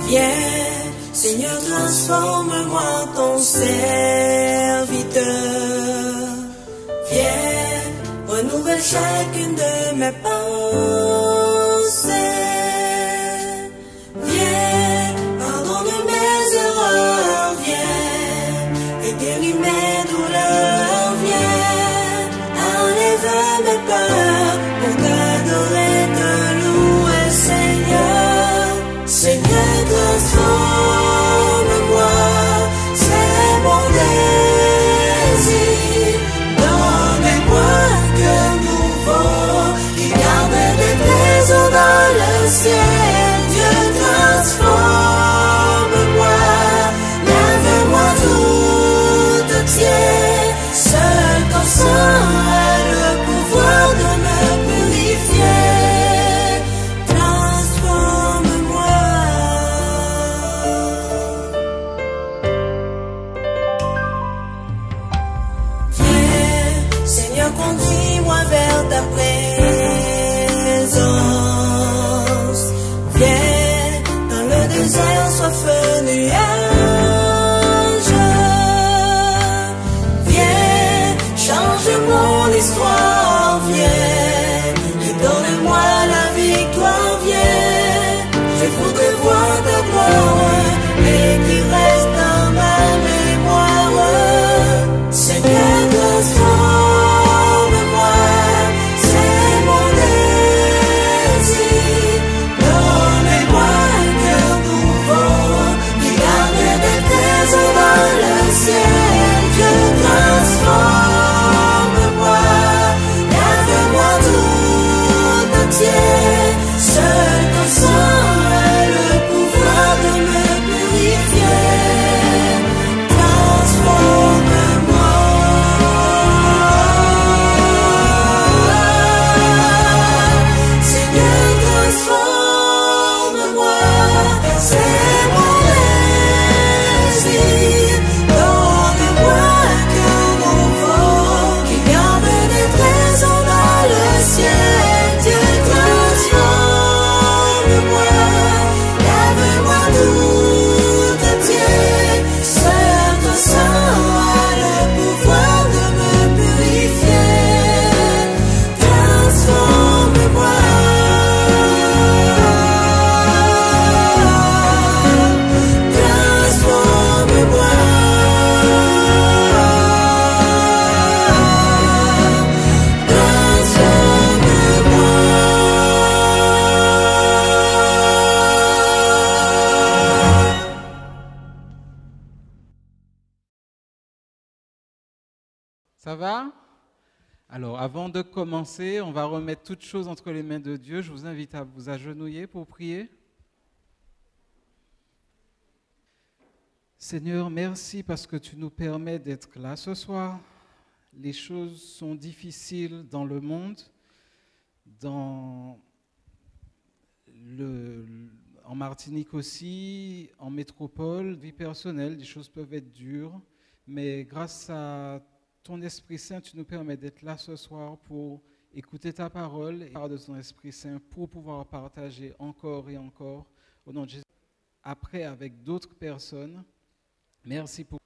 Viens, Seigneur, transforme-moi ton serviteur. Viens, renouvelle chacune de mes pensées. Viens, pardonne mes erreurs. Viens, et guéris mes douleurs. Viens, enlève mes peurs pour t'adorer, te louer, Seigneur. Seigneur, transforme-moi, c'est mon désir. Donne-moi un cœur nouveau qui garde des trésors dans le ciel. Dieu, transforme-moi, lave-moi tout entier. Seul ton sang a le pouvoir de me purifier. Conduis-moi vers ta présence. Viens, dans le désert, sois feu nuage. Viens, change mon histoire. Viens, et donne-moi la victoire. Viens, je voudrais voir ta gloire et qui reste dans ma mémoire. Seigneur, transforme-moi, c'est mon désir. Donne-moi un cœur nouveau qui garde des trésors dans le ciel. Dieu, transforme-moi, lave-moi tout entier. Seul ton sang a le pouvoir de me purifier. Transforme-moi. Ça va? Alors, avant de commencer, on va remettre toutes choses entre les mains de Dieu. Je vous invite à vous agenouiller pour prier. Seigneur, merci parce que tu nous permets d'être là ce soir. Les choses sont difficiles dans le monde, en Martinique aussi, en métropole, vie personnelle, les choses peuvent être dures, mais grâce à ton Esprit Saint, tu nous permets d'être là ce soir pour écouter ta parole et par de ton Esprit Saint pour pouvoir partager encore et encore au nom de Jésus. Après, avec d'autres personnes, merci pour...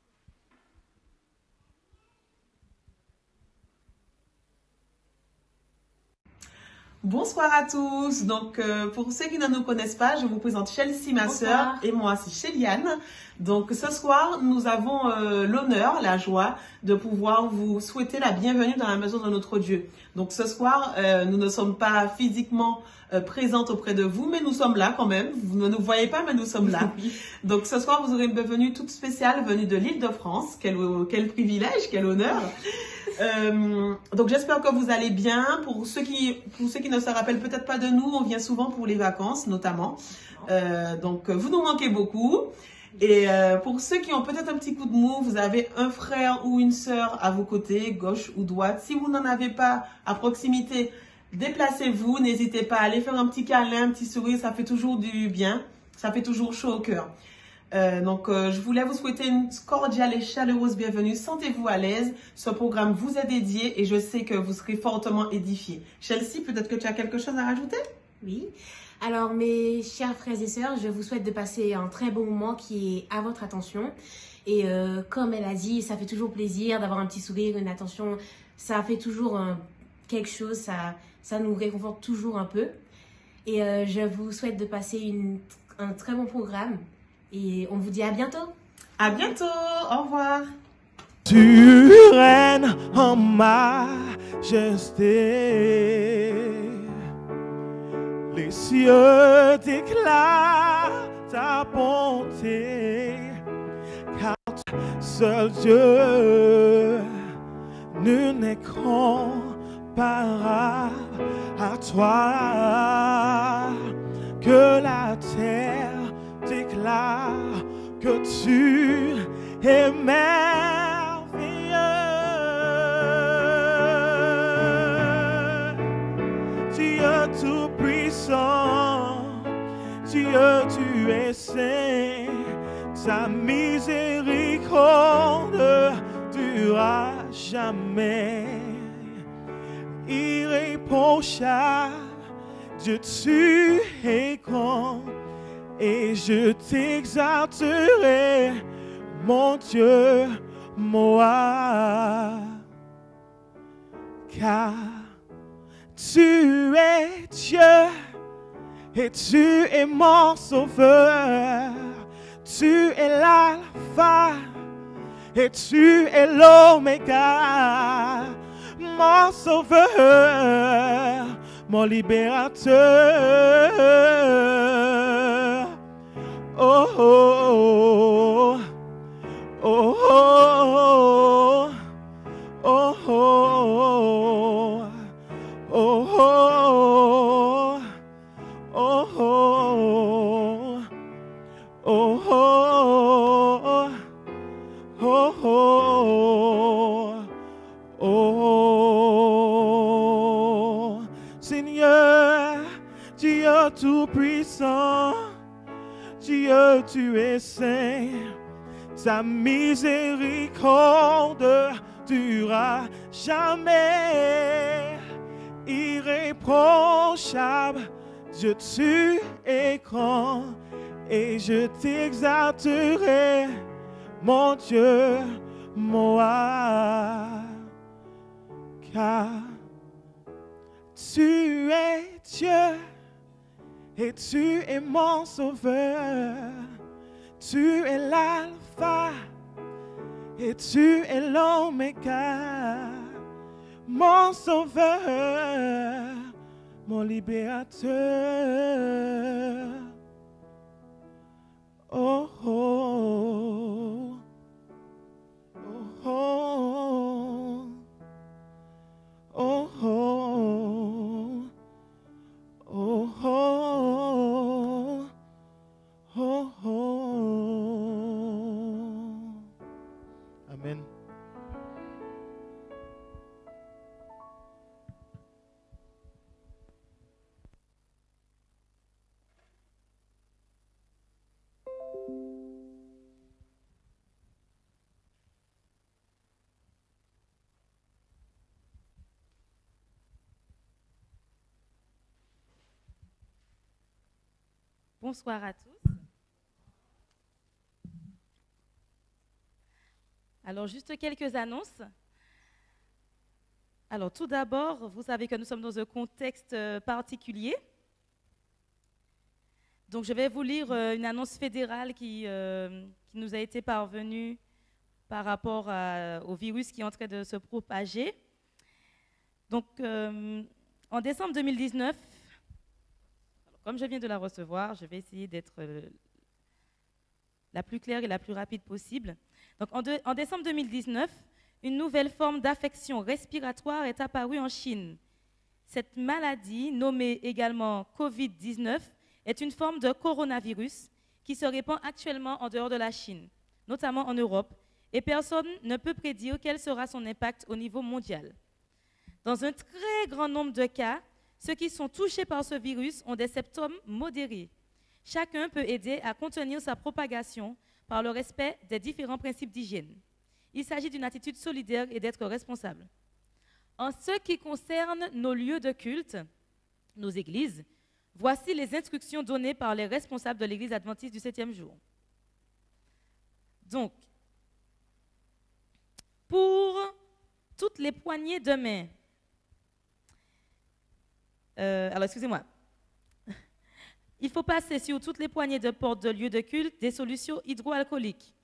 Bonsoir à tous. Donc, pour ceux qui ne nous connaissent pas, je vous présente Chelsea, ma sœur, et moi, c'est Chéliane. Donc, ce soir, nous avons l'honneur, la joie de pouvoir vous souhaiter la bienvenue dans la maison de notre Dieu. Donc, ce soir, nous ne sommes pas physiquement présentes auprès de vous, mais nous sommes là quand même. Vous ne nous voyez pas, mais nous sommes là. Donc, ce soir, vous aurez une bienvenue toute spéciale venue de l'Île-de-France. Quel privilège, quel honneur. Donc j'espère que vous allez bien. Pour ceux qui ne se rappellent peut-être pas de nous, on vient souvent pour les vacances notamment. Donc vous nous manquez beaucoup. Et pour ceux qui ont peut-être un petit coup de mou, vous avez un frère ou une sœur à vos côtés, gauche ou droite. Si vous n'en avez pas à proximité, déplacez-vous. N'hésitez pas à aller faire un petit câlin, un petit sourire. Ça fait toujours du bien. Ça fait toujours chaud au cœur. Je voulais vous souhaiter une cordiale et chaleureuse bienvenue. Sentez-vous à l'aise. Ce programme vous est dédié et je sais que vous serez fortement édifiés. Chelsea, peut-être que tu as quelque chose à rajouter? Oui. Alors, mes chers frères et sœurs, je vous souhaite de passer un très bon moment qui est à votre attention. Et comme elle a dit, ça fait toujours plaisir d'avoir un petit sourire, une attention. Ça fait toujours quelque chose, ça nous réconforte toujours un peu. Et je vous souhaite de passer un très bon programme. Et on vous dit à bientôt. À bientôt. Au revoir. Tu règnes en majesté. Les cieux déclarent ta bonté. Car seul Dieu, nul n'est comparable à toi. Que la terre déclare que tu es merveilleux. Dieu tout-puissant, Dieu tu es saint, ta miséricorde durera jamais. Irréprochable, Dieu tu es grand, et je t'exalterai, mon Dieu, moi. Car tu es Dieu, et tu es mon sauveur. Tu es l'alpha, et tu es l'oméga, mon sauveur, mon libérateur. Oh, oh, oh, oh, oh, oh, oh, oh, oh, oh, oh, oh, oh, Seigneur, Dieu tout-puissant, Dieu, tu es saint, ta miséricorde durera jamais. Irréprochable, Dieu, tu es grand, et je t'exalterai, mon Dieu, moi. Car tu es Dieu, et tu es mon sauveur. Tu es l'alpha, et tu es l'oméga, mon sauveur, mon libérateur. Oh, oh, oh, oh, oh, oh, oh, oh, oh, oh. Amen. Bonsoir à tous. Alors, juste quelques annonces. Alors, tout d'abord, vous savez que nous sommes dans un contexte particulier. Donc, je vais vous lire une annonce fédérale qui nous a été parvenue par rapport au virus qui est en train de se propager. Donc, en décembre 2019, comme je viens de la recevoir, je vais essayer d'être la plus claire et la plus rapide possible. Donc, en décembre 2019, une nouvelle forme d'affection respiratoire est apparue en Chine. Cette maladie, nommée également Covid-19, est une forme de coronavirus qui se répand actuellement en dehors de la Chine, notamment en Europe, et personne ne peut prédire quel sera son impact au niveau mondial. Dans un très grand nombre de cas, ceux qui sont touchés par ce virus ont des symptômes modérés. Chacun peut aider à contenir sa propagation par le respect des différents principes d'hygiène. Il s'agit d'une attitude solidaire et d'être responsable. En ce qui concerne nos lieux de culte, nos églises, Voici les instructions données par les responsables de l'Église adventiste du 7e jour. Donc, pour toutes les poignées de main, alors excusez-moi, il faut passer sur toutes les poignées de porte de lieu de culte des solutions hydroalcooliques.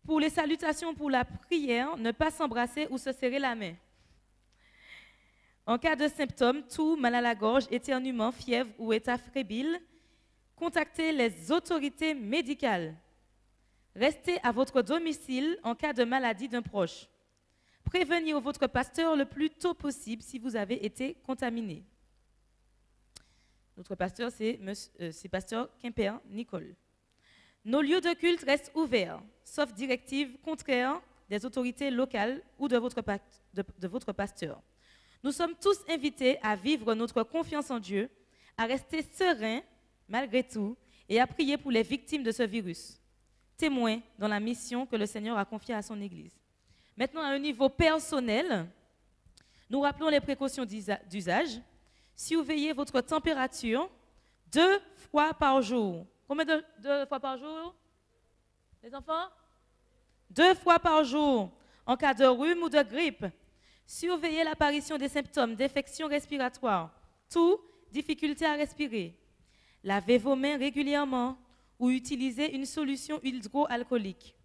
Pour les salutations, pour la prière, ne pas s'embrasser ou se serrer la main. En cas de symptômes, toux, mal à la gorge, éternuement, fièvre ou état fébrile, contactez les autorités médicales. Restez à votre domicile en cas de maladie d'un proche. Prévenir votre pasteur le plus tôt possible si vous avez été contaminé. Notre pasteur, c'est pasteur Quimper Nicole. Nos lieux de culte restent ouverts, sauf directive contraire des autorités locales ou de votre pasteur. Nous sommes tous invités à vivre notre confiance en Dieu, à rester sereins malgré tout et à prier pour les victimes de ce virus, témoins dans la mission que le Seigneur a confiée à son Église. Maintenant, à un niveau personnel, nous rappelons les précautions d'usage. Surveillez votre température 2 fois par jour. Combien de 2 fois par jour? Les enfants? 2 fois par jour. En cas de rhume ou de grippe, surveillez l'apparition des symptômes d'infection respiratoire, tout, difficulté à respirer. Lavez vos mains régulièrement ou utilisez une solution hydroalcoolique.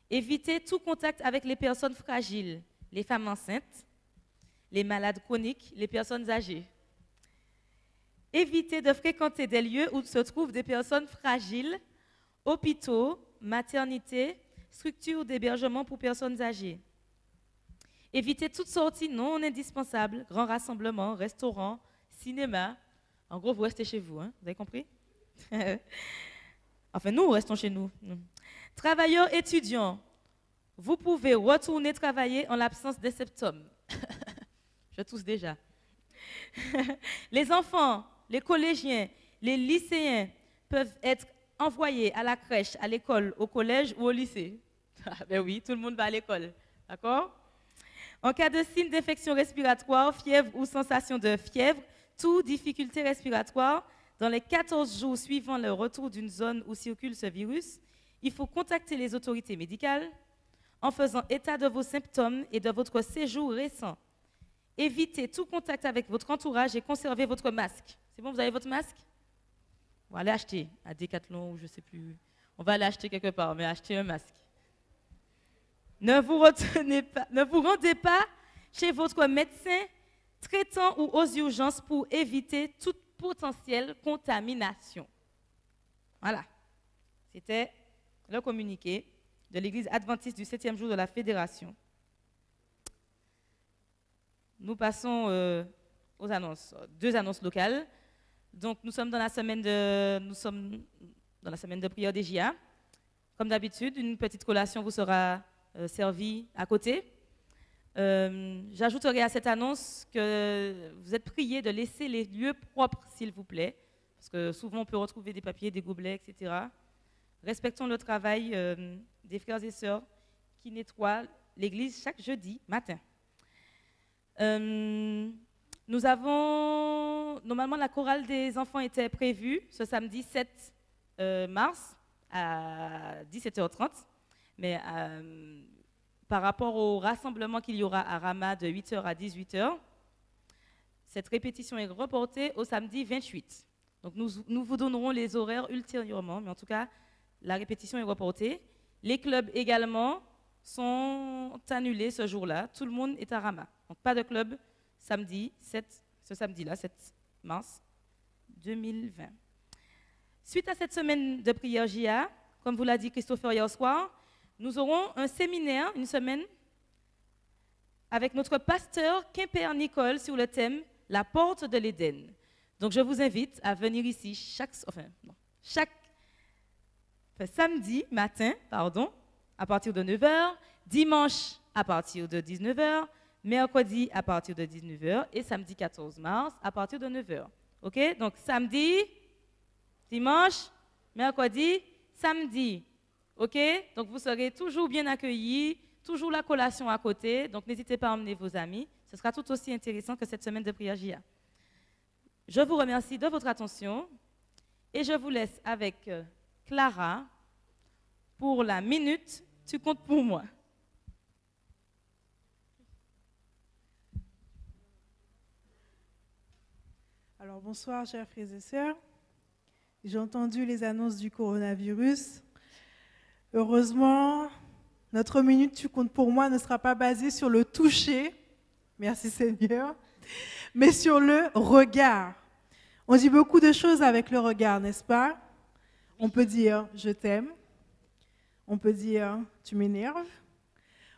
Évitez tout contact avec les personnes fragiles, les femmes enceintes, les malades chroniques, les personnes âgées. Évitez de fréquenter des lieux où se trouvent des personnes fragiles, hôpitaux, maternités, structures d'hébergement pour personnes âgées. Évitez toutes sorties non indispensables, grands rassemblements, restaurants, cinéma. En gros, vous restez chez vous, hein? Vous avez compris? Enfin, nous restons chez nous. Travailleurs étudiants, vous pouvez retourner travailler en l'absence des symptômes. Je tousse déjà. Les enfants, les collégiens, les lycéens peuvent être envoyés à la crèche, à l'école, au collège ou au lycée. Ben oui, tout le monde va à l'école. D'accord? En cas de signe d'infection respiratoire, fièvre ou sensation de fièvre, toute difficulté respiratoire, dans les 14 jours suivant le retour d'une zone où circule ce virus, il faut contacter les autorités médicales en faisant état de vos symptômes et de votre séjour récent. Évitez tout contact avec votre entourage et conservez votre masque. C'est bon, vous avez votre masque? On va aller acheter à Decathlon ou je ne sais plus. On va aller acheter quelque part, mais achetez un masque. Ne vous rendez pas chez votre médecin traitant ou aux urgences pour éviter toute potentielle contamination. Voilà. C'était le communiqué de l'Église adventiste du 7e jour de la Fédération. Nous passons aux annonces, 2 annonces locales. Donc, nous sommes dans la semaine de prière des JA. Comme d'habitude, une petite collation vous sera servie à côté. J'ajouterai à cette annonce que vous êtes priés de laisser les lieux propres, s'il vous plaît, parce que souvent on peut retrouver des papiers, des gobelets, etc. Respectons le travail des frères et sœurs qui nettoient l'église chaque jeudi matin. Nous avons, normalement la chorale des enfants était prévue ce samedi 7 mars à 17h30, mais par rapport au rassemblement qu'il y aura à Rama de 8h à 18h, cette répétition est reportée au samedi 28. Donc nous vous donnerons les horaires ultérieurement, mais en tout cas, la répétition est reportée. Les clubs également sont annulés ce jour-là. Tout le monde est à Rama. Donc pas de club ce samedi-là, 7 mars 2020. Suite à cette semaine de prière JA, comme vous l'a dit Christopher hier soir, nous aurons un séminaire, une semaine, avec notre pasteur Quimper Nicole sur le thème « La porte de l'Éden ». Donc, je vous invite à venir ici samedi matin, à partir de 9h, dimanche à partir de 19h, mercredi à partir de 19h et samedi 14 mars à partir de 9h. OK? Donc, samedi, dimanche, mercredi, samedi. OK? Donc, vous serez toujours bien accueillis, toujours la collation à côté. Donc, n'hésitez pas à emmener vos amis. Ce sera tout aussi intéressant que cette semaine de prière JA. Je vous remercie de votre attention et je vous laisse avec Clara pour la minute. Tu comptes pour moi. Alors bonsoir chers frères et sœurs. J'ai entendu les annonces du coronavirus. Heureusement, notre minute tu comptes pour moi ne sera pas basée sur le toucher, merci Seigneur, mais sur le regard. On dit beaucoup de choses avec le regard, n'est-ce pas? On peut dire « je t'aime », on peut dire « tu m'énerves »,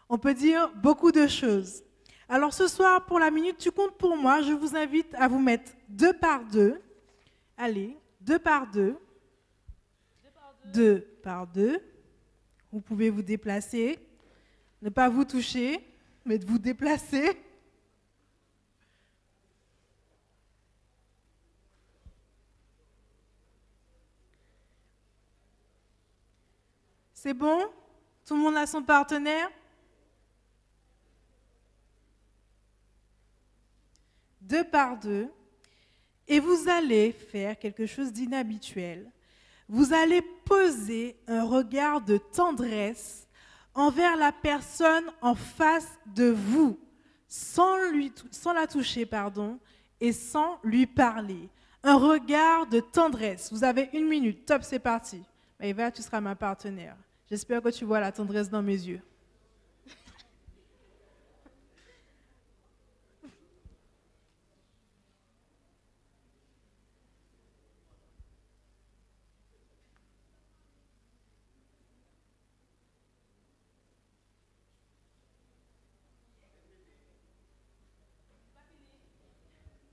on peut dire beaucoup de choses. Alors ce soir, pour la minute tu comptes pour moi, je vous invite à vous mettre 2 par 2. Allez, 2 par 2. 2 par 2. Vous pouvez vous déplacer, ne pas vous toucher, mais de vous déplacer. C'est bon? Tout le monde a son partenaire? 2 par 2. Et vous allez faire quelque chose d'inhabituel. Vous allez poser un regard de tendresse envers la personne en face de vous, sans la toucher, et sans lui parler. Un regard de tendresse. Vous avez 1 minute. Top, c'est parti. Eva, tu seras ma partenaire. J'espère que tu vois la tendresse dans mes yeux.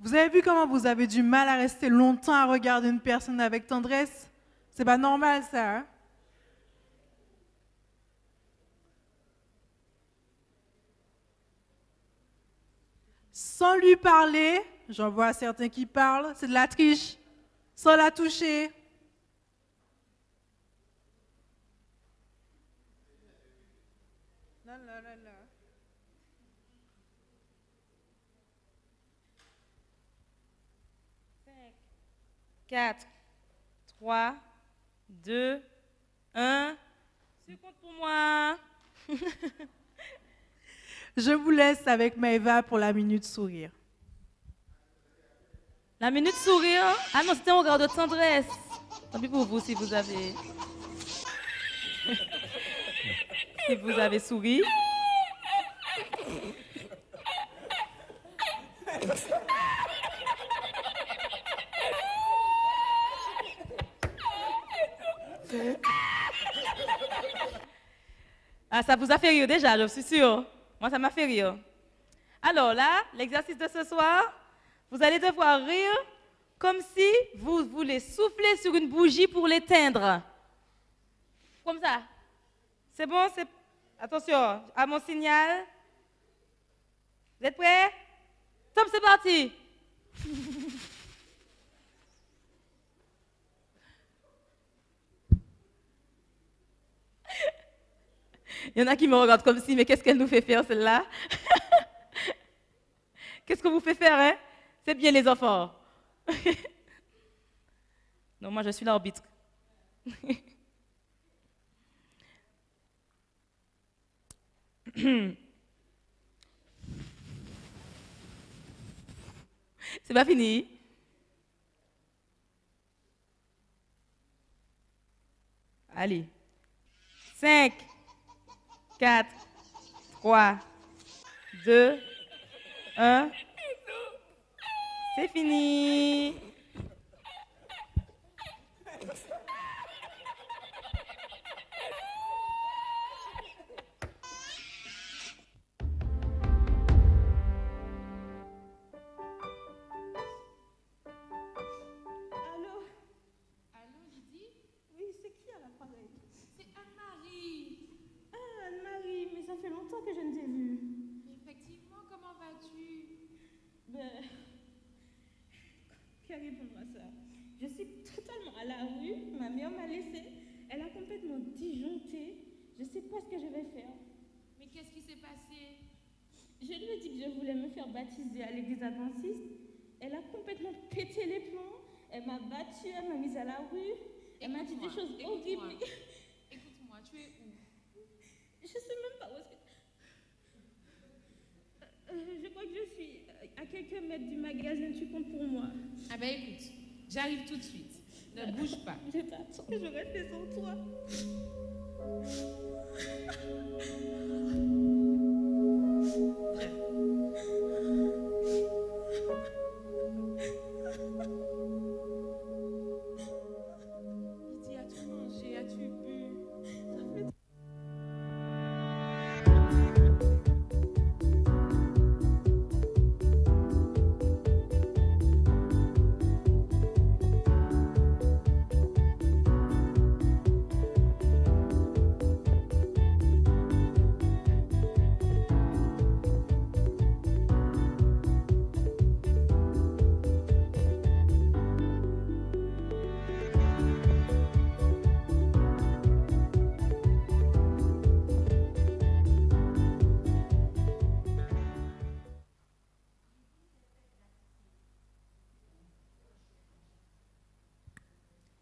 Vous avez vu comment vous avez du mal à rester longtemps à regarder une personne avec tendresse? C'est pas normal ça, hein? Sans lui parler, j'en vois certains qui parlent, c'est de la triche. Sans la toucher. Non, non, non, non. 4, 3, 2, 1. Tu comptes pour moi. Je vous laisse avec Maëva pour la minute sourire. La minute sourire? Ah non, c'était un regard de tendresse. Tant pis pour vous si vous avez... si vous avez souri. Ah, ça vous a fait rire déjà, je suis sûre. Moi, ça m'a fait rire. Alors là, l'exercice de ce soir, vous allez devoir rire comme si vous voulez souffler sur une bougie pour l'éteindre. Comme ça. C'est bon? Attention, à mon signal. Vous êtes prêts? Top, c'est parti. Il y en a qui me regardent comme si, mais qu'est-ce qu'elle nous fait faire celle-là? Qu'est-ce qu'on vous fait faire, hein? C'est bien les enfants. Non, moi je suis l'arbitre. C'est pas fini. Allez. 5, 4, 3, 2, 1. C'est fini. Que je ne t'ai vu. Effectivement, comment vas-tu? Qu'à répondre à ça? Je suis totalement à la rue, ma mère m'a laissée, elle a complètement disjoncté, je ne sais pas ce que je vais faire. Mais qu'est-ce qui s'est passé? Je lui ai dit que je voulais me faire baptiser à l'église adventiste, Elle a complètement pété les plombs. Elle m'a battue, elle m'a mise à la rue. Elle m'a dit des choses horribles. Écoute-moi, tu es où? Je sais même pas où est-ce que... je crois que je suis à quelques mètres du magasin. Tu comptes pour moi? Ah ben écoute, j'arrive tout de suite. Ne bouge pas. Je t'attends. Je reste sans toi. Lydie, as-tu mangé? As-tu bu?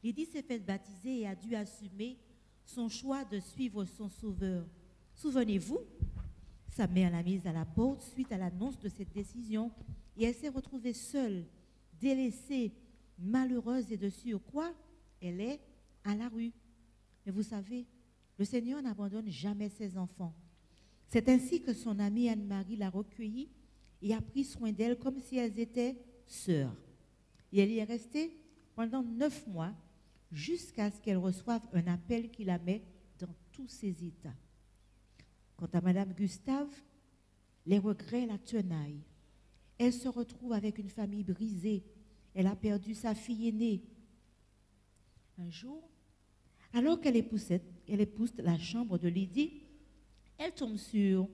Lydie s'est faite baptiser et a dû assumer son choix de suivre son sauveur. Souvenez-vous, sa mère l'a mise à la porte suite à l'annonce de cette décision et elle s'est retrouvée seule, délaissée, malheureuse et de surcroît, elle est à la rue. Mais vous savez, le Seigneur n'abandonne jamais ses enfants. C'est ainsi que son amie Anne-Marie l'a recueillie et a pris soin d'elle comme si elles étaient sœurs. Et elle y est restée pendant 9 mois jusqu'à ce qu'elle reçoive un appel qui la met dans tous ses états. Quant à Madame Gustave, les regrets la tenaillent. Elle se retrouve avec une famille brisée. Elle a perdu sa fille aînée. Un jour, alors qu'elle épouse la chambre de Lydie, elle tombe sur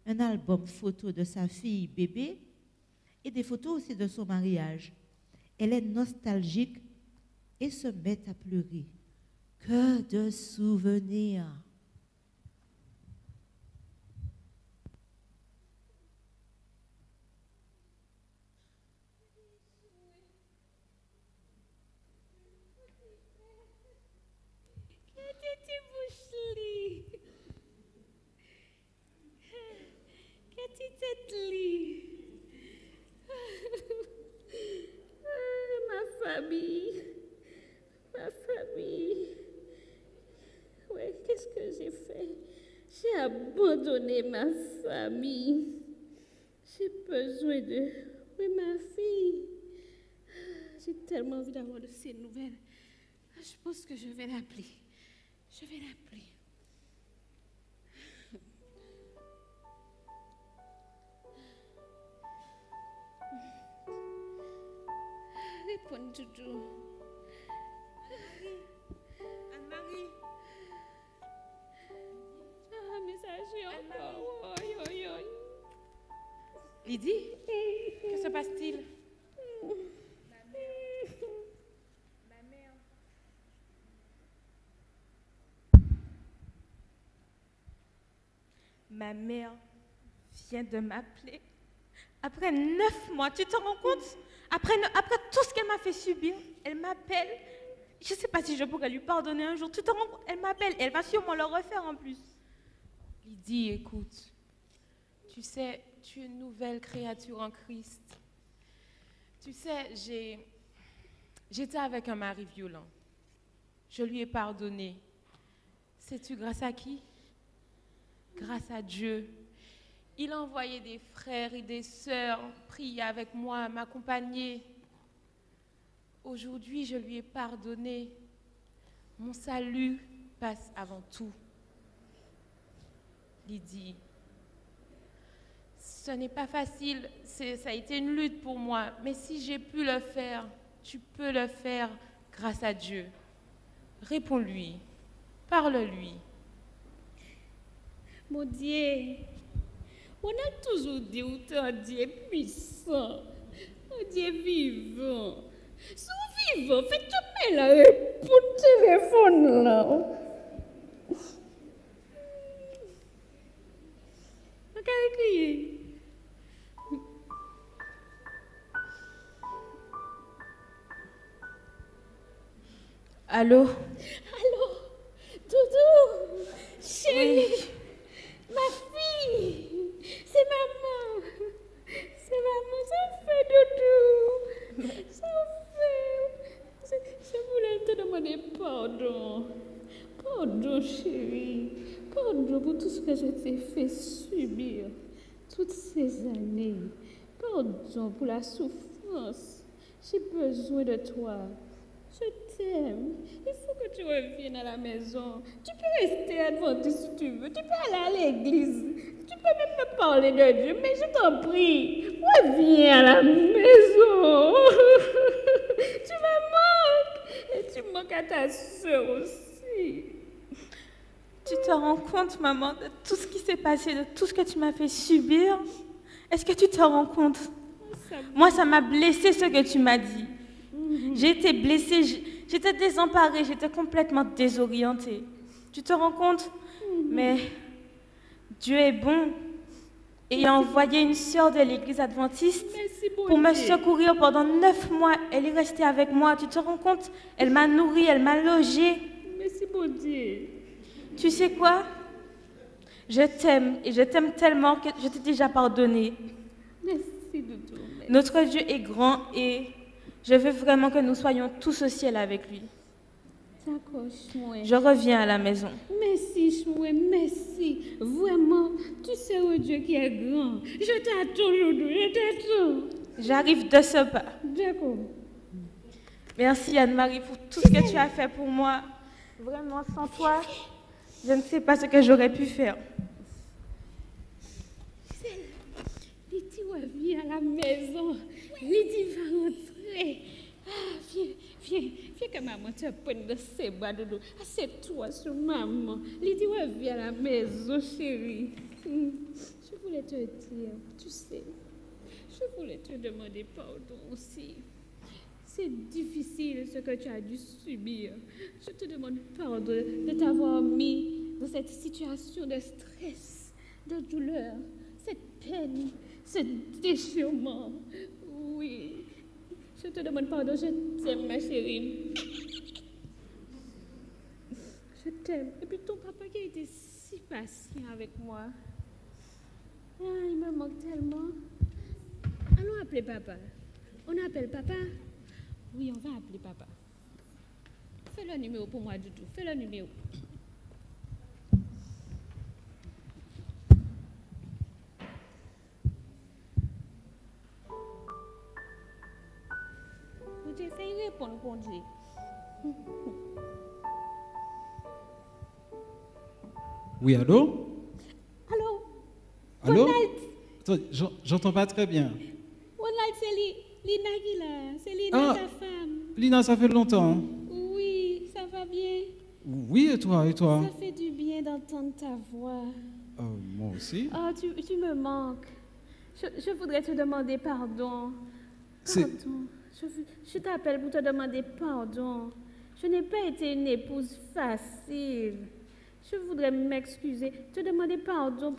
un album photo de sa fille bébé et des photos aussi de son mariage. Elle est nostalgique et se met à pleurer. Que de souvenirs! Ma famille. Ouais, qu'est-ce que j'ai fait? J'ai abandonné ma famille. J'ai besoin de... Oui, ma fille. J'ai tellement envie d'avoir de ces nouvelles. Je pense que je vais l'appeler. Je vais l'appeler. Réponds, Jojo. Anne-Marie. Ah, messager encore. Oi, oi, oi. Lydie, que se passe-t-il? Ma mère. Ma mère vient de m'appeler. Après 9 mois, tu te rends compte? Après tout ce qu'elle m'a fait subir, elle m'appelle. Je ne sais pas si je pourrais lui pardonner un jour. Tu te rends compte? Elle m'appelle. Elle va sûrement le refaire en plus. Lydie, écoute. Tu sais, tu es une nouvelle créature en Christ. Tu sais, j'étais avec un mari violent. Je lui ai pardonné. Sais-tu grâce à qui? Grâce à Dieu. Il a envoyé des frères et des sœurs prier avec moi, m'accompagner. Aujourd'hui, je lui ai pardonné. Mon salut passe avant tout. Lydie, ce n'est pas facile, ça a été une lutte pour moi, mais si j'ai pu le faire, tu peux le faire grâce à Dieu. Réponds-lui, parle-lui. Mon Dieu, on a toujours dit que tu es un Dieu puissant, un Dieu vivant. Sois vivant, fais-toi là pour le téléphone là. Regarde crier. Allô? Allô? Doudou? Chérie? Ma fille? C'est maman. C'est maman, ça fait Doudou. Ça fait. Je voulais te demander pardon. Pardon, chérie. Pardon pour tout ce que je t'ai fait subir toutes ces années. Pardon pour la souffrance. J'ai besoin de toi. Je t'aime. Il faut que tu reviennes à la maison. Tu peux rester adventiste si tu veux. Tu peux aller à l'église. Tu peux même me parler de Dieu. Mais je t'en prie, reviens à la maison. Tu me manques. Et tu manques à ta soeur aussi. Tu te rends compte, maman, de tout ce qui s'est passé, de tout ce que tu m'as fait subir? Est-ce que tu te rends compte? Moi, ça m'a blessée ce que tu m'as dit. J'ai été blessée, j'étais désemparée, j'étais complètement désorientée. Tu te rends compte? Mais Dieu est bon. Et il a envoyé une sœur de l'église adventiste pour me secourir pendant 9 mois. Elle est restée avec moi. Tu te rends compte? Elle m'a nourrie, elle m'a logée. Merci, bon Dieu. Tu sais quoi? Je t'aime et je t'aime tellement que je t'ai déjà pardonné. Merci, Doudou. Merci. Notre Dieu est grand et je veux vraiment que nous soyons tous au ciel avec lui. D'accord, chouette. Je reviens à la maison. Merci, chouette, merci. Vraiment, tu sais un Dieu qui est grand. Je t'attends, Doudou, je t'attends. J'arrive de ce pas. D'accord. Merci Anne-Marie pour tout ce que tu as fait pour moi. Vraiment, sans toi, je ne sais pas ce que j'aurais pu faire. Lydie revient à la maison. Lydie va rentrer. Ah, viens que maman te prenne de ses bras, Doudou. Assieds-toi sur maman. Lydie revient à la maison, chérie. Je voulais te dire, tu sais, je voulais te demander pardon aussi. C'est difficile ce que tu as dû subir. Je te demande pardon de t'avoir mis dans cette situation de stress, de douleur, cette peine, ce déchirement. Oui, je te demande pardon, je t'aime ma chérie. Je t'aime. Et puis ton papa qui a été si patient avec moi. Ah, il me manque tellement. Allons appeler papa. On appelle papa? Oui, on va appeler papa. Fais le numéro pour moi, Doudou. Fais le numéro. Vous avez fait répondre, bon Dieu. Oui, allô? Allô? Allô? Ronald? Attends, j'entends pas très bien. Ronald, c'est Lina qui là. C'est Lina, ta femme. Lina, ça fait longtemps. Oui, ça va bien? Oui, et toi, et toi? Ça fait du bien d'entendre ta voix. Moi aussi. Oh, tu me manques. Je voudrais te demander pardon. Pardon. Je t'appelle pour te demander pardon. Je n'ai pas été une épouse facile. Je voudrais m'excuser, te demander pardon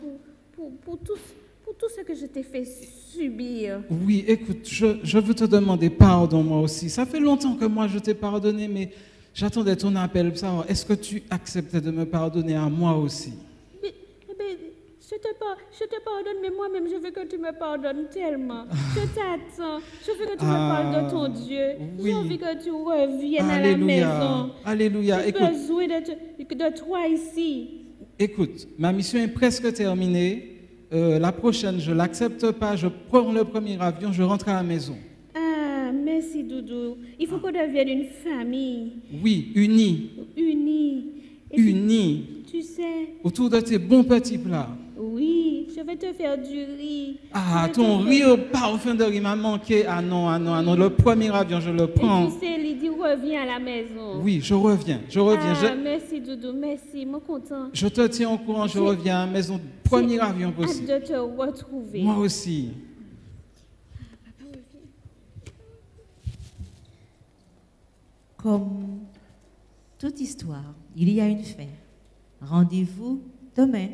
pour tout ce que je t'ai fait subir. Oui, écoute, je veux te demander pardon moi aussi. Ça fait longtemps que moi je t'ai pardonné, mais j'attendais ton appel pour savoir, est-ce que tu acceptais de me pardonner à moi aussi? Mais, je te pardonne, mais moi-même, je veux que tu me pardonnes tellement. Je t'attends. Je veux que tu me parles de ton Dieu. Oui. J'ai envie que tu reviennes à la maison. Alléluia. J'ai besoin de toi ici. Écoute, ma mission est presque terminée. La prochaine, je ne l'accepte pas. Je prends le premier avion, je rentre à la maison. Ah, merci, Doudou. Il faut qu'on devienne une famille. Oui, unie. Unie. Unie. Tu sais. Autour de tes bons petits plats. Oui, je vais te faire du riz. Ah, ton riz au parfum de riz m'a manqué. Ah non. Le premier avion, je le prends. Et tu sais, Lydie revient à la maison. Oui, je reviens. Ah, merci, Doudou, merci. Moi, content. Je te tiens au courant, je reviens à la maison. Premier avion possible. Hâte de te retrouver. Moi aussi. Comme toute histoire, il y a une fin. Rendez-vous demain.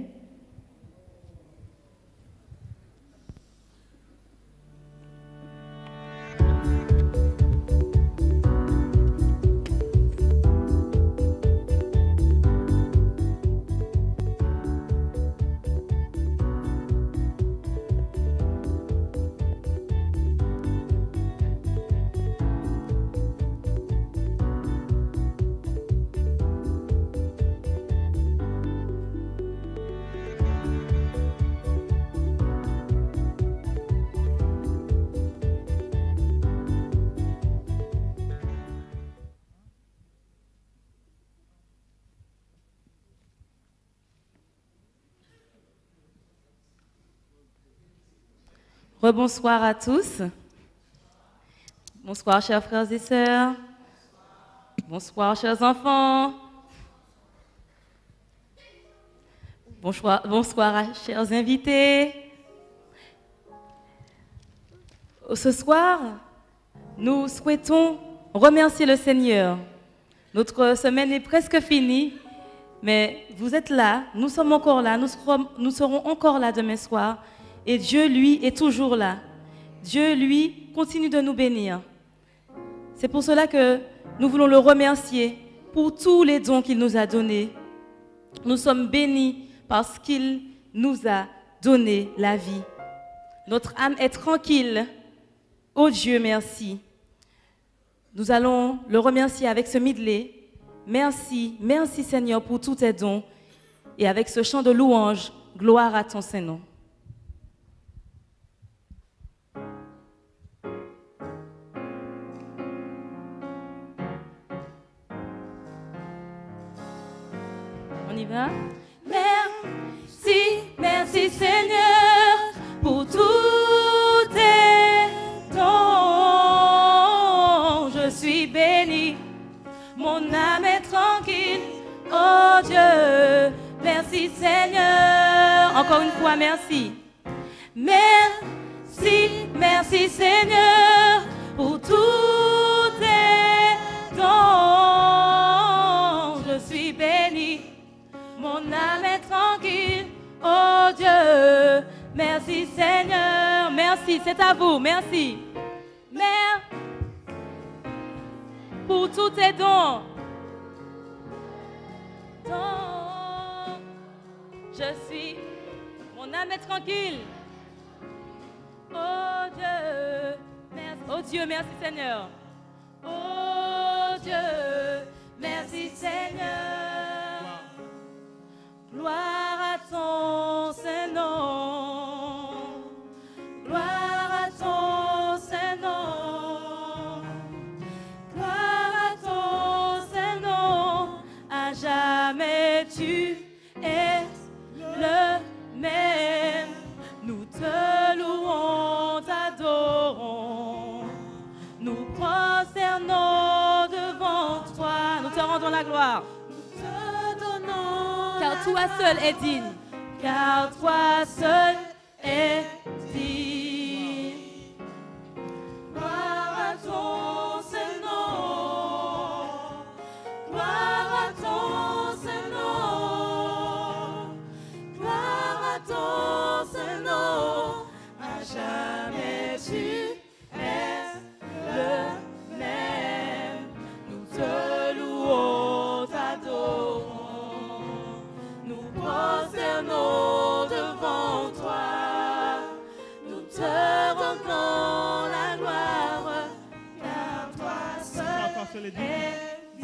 Rebonsoir à tous. Bonsoir, chers frères et sœurs. Bonsoir, chers enfants. Bonsoir, chers invités. Ce soir, nous souhaitons remercier le Seigneur. Notre semaine est presque finie, mais vous êtes là, nous sommes encore là, nous serons encore là demain soir. Et Dieu, lui, est toujours là. Dieu, lui, continue de nous bénir. C'est pour cela que nous voulons le remercier pour tous les dons qu'il nous a donnés. Nous sommes bénis parce qu'il nous a donné la vie. Notre âme est tranquille. Oh Dieu, merci. Nous allons le remercier avec ce medley. Merci, merci Seigneur pour tous tes dons. Et avec ce chant de louange, gloire à ton Saint-Nom. On y va? Merci, merci Seigneur pour tous tes dons. Je suis béni, mon âme est tranquille. Oh Dieu, merci Seigneur. Encore une fois, merci. Merci, merci Seigneur pour tous tes dons. Je suis béni, mon âme est tranquille. Oh Dieu, merci Seigneur. Merci, c'est à vous, merci. Merci pour tous tes dons. Je suis, mon âme est tranquille. Oh Dieu, merci. Oh Dieu, merci Seigneur. Oh Dieu, merci Seigneur. Gloire à ton Saint-Nom. Gloire à ton Saint-Nom. Gloire à ton Saint-Nom. À jamais tu es le même. Nous te louons, t'adorons. Nous prosternons devant toi. Nous te rendons la gloire. Nous te donnons. Car toi seul est digne. Car toi seul est digne. Gloire à ton Saint-Nom. Gloire à ton Saint-Nom. Gloire à ton Saint-Nom. À jamais tu es le même. Nous te louons, t'adorons. Nous prosternons devant toi. Nous te rendons la gloire. Car toi seul est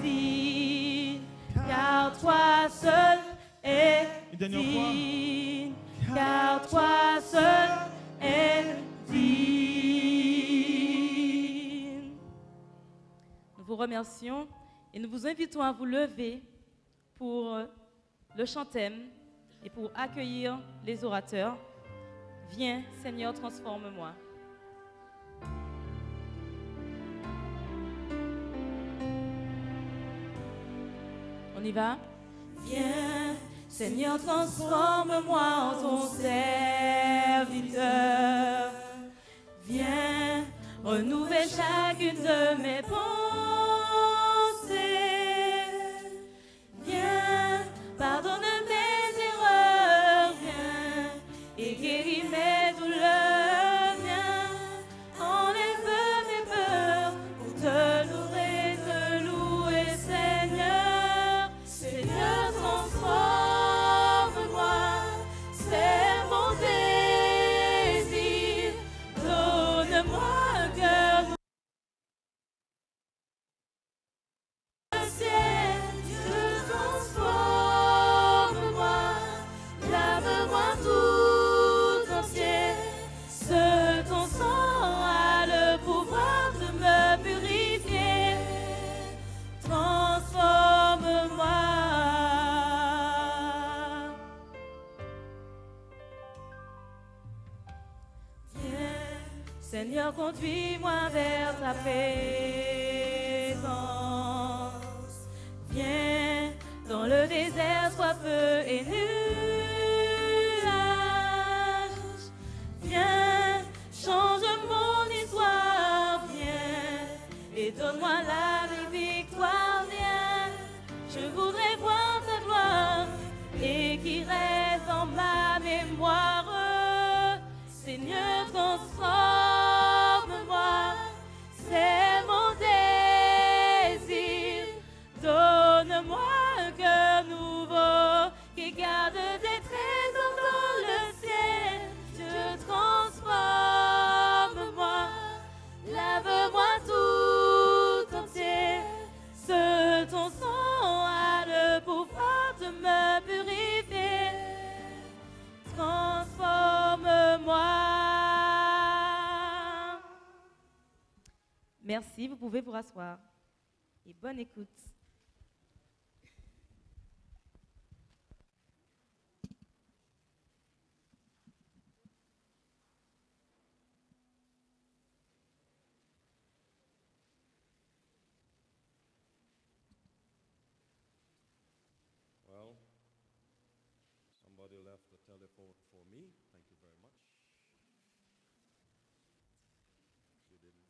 digne. Car toi seul est digne. Car toi seul est digne. Nous vous remercions et nous vous invitons à vous lever pour le chantème et pour accueillir les orateurs. Viens, Seigneur, transforme-moi. On y va? Viens, Seigneur, transforme-moi en ton serviteur. Viens, renouvelle chacune de mes pensées. Viens, pardonne mes erreurs. Viens, et guéris mes douleurs. Viens, enlève mes peurs pour te louer, Seigneur. Seigneur, transforme-moi, c'est mon désir. Donne-moi un cœur Seigneur, conduis-moi vers ta présence. Viens dans le désert, sois feu et nuage. Viens, change mon histoire, viens, et donne-moi la victoire, viens. Je voudrais voir ta gloire et qui reste dans ma mémoire. Seigneur, transforme-moi, c'est mon désir. Donne-moi un cœur nouveau qui garde des trésors dans le ciel. Je transforme-moi, lave-moi tout entier. Seul ton sang a le pouvoir de me purifier. Transforme-moi. Merci, vous pouvez vous rasseoir. Et bonne écoute. Well, somebody left the telephone for me. Thank you very much. You didn't.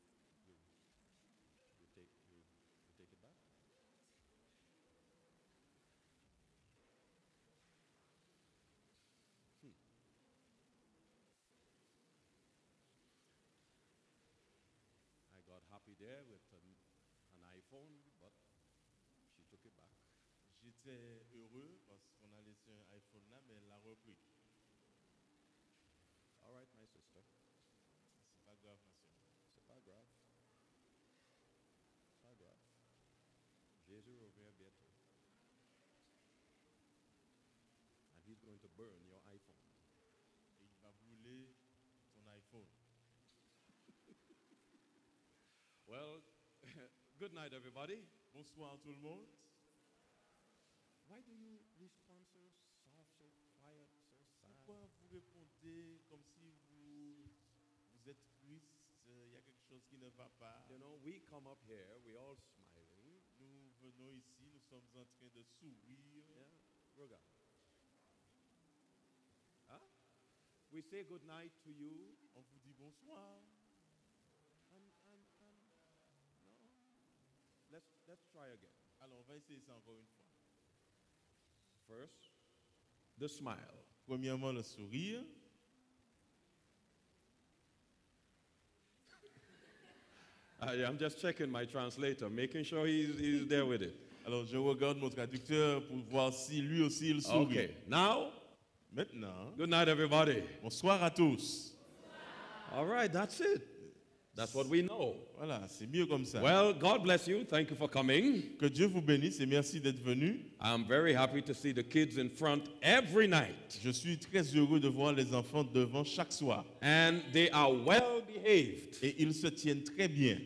You take it back. I got happy there with an iPhone, but she took it back. J'étais heureux parce qu'on a laissé un iPhone là, mais elle l'a repris. All right, my sister. C'est pas grave, ma soeur. C'est pas grave. Pas grave. Jésus revient bientôt. And he's going to burn your iPhone. Et il va brûler ton iPhone. Well, good night, everybody. Bonsoir tout le monde. Why do you respond so soft, so quiet, so sad? Pourquoi vous répondez comme si vous êtes triste, il y a quelque chose qui ne va pas? You know, we come up here, we all smiling. Nous venons ici, nous sommes en train de sourire. Yeah, regarde. Huh? We say good night to you. On vous dit bonsoir. No. Let's try again. Alors, on va essayer ça encore une fois. First, the smile. Premièrement, le sourire. I'm just checking my translator, making sure he's there with it. Alors, je regarde mon traducteur pour voir si lui aussi il sourit. Okay, now, maintenant, good night, everybody. Bonsoir à tous. All right, that's it. That's what we know. Voilà, c'est mieux comme ça. Well, God bless you. Thank you for coming. Que Dieu vous bénisse et merci d'être venu. I'm very happy to see the kids in front every night. Je suis très heureux de voir les enfants devant chaque soir. And they are well behaved. Et ils se tiennent très bien.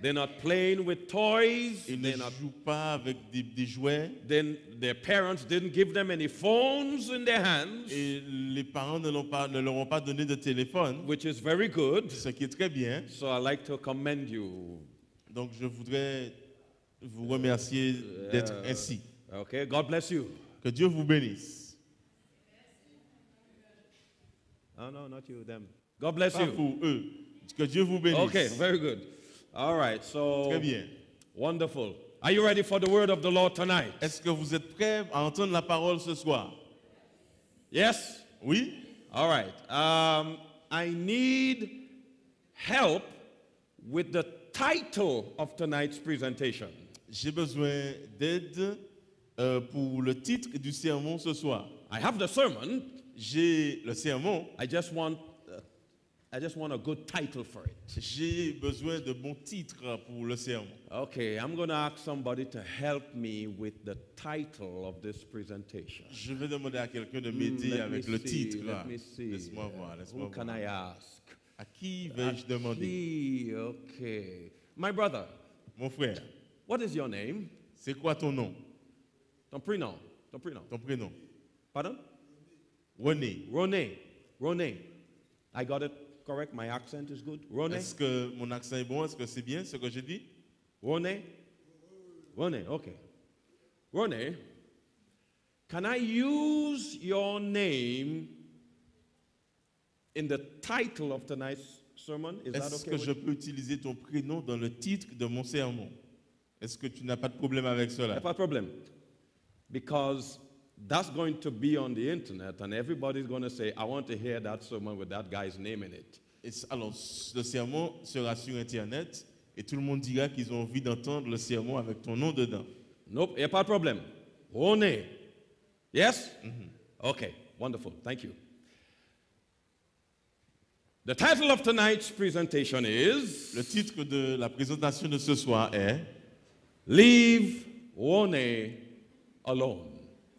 They're not playing with toys. Ils ne jouent pas avec des jouets. Then their parents didn't give them any phones in their hands. Et les parents ne leur ont pas donné de téléphone. Which is very good. Ce qui est très bien. So I like to commend you. Donc je voudrais vous remercier d'être ainsi. Okay, God bless you. Que Dieu vous bénisse. Oh no, not you, them. God bless Pas you. pour eux. Que Dieu vous bénisse. Okay, very good. All right, so très bien. Wonderful. Are you ready for the word of the Lord tonight? Est-ce que vous êtes prêts à entendre la parole ce soir? Yes? Oui? All right. I need help with the title of tonight's presentation. J'ai besoin d'aide pour le titre du sermon ce soir. I have the sermon. J'ai le sermon. I just want a good title for it. J'ai besoin de bons titres pour le sermon. Okay, I'm going to ask somebody to help me with the title of this presentation. Je vais demander à quelqu'un de m'aider avec le titre. Let me see. Laisse-moi voir. Who can I ask? À qui vais-je demander? Okay. My brother. Mon frère. What is your name? C'est quoi ton nom? Ton prénom. Ton prénom. Ton prénom. Pardon? René. René. René. I got it correct? My accent is good. Rone? Est-ce que mon accent est bon? Est-ce que c'est bien ce que j'ai dit? Rone? Rone, okay. Rone, can I use your name in the title of tonight's sermon? Is that Est-ce okay? que je peux utiliser ton prénom dans le titre de mon sermon? Est-ce que tu n'as pas de problème avec cela? Pas de problème. Because that's going to be on the internet and everybody's going to say, I want to hear that sermon with that guy's name in it. Alors, le sermon sera sur Internet et tout le monde dira qu'ils ont envie d'entendre le sermon avec ton nom dedans. Nope, il n'y a pas de problème. Rone. Yes? Okay, wonderful. Thank you. The title of tonight's presentation is... Le titre de la présentation de ce soir est Leave Rone alone.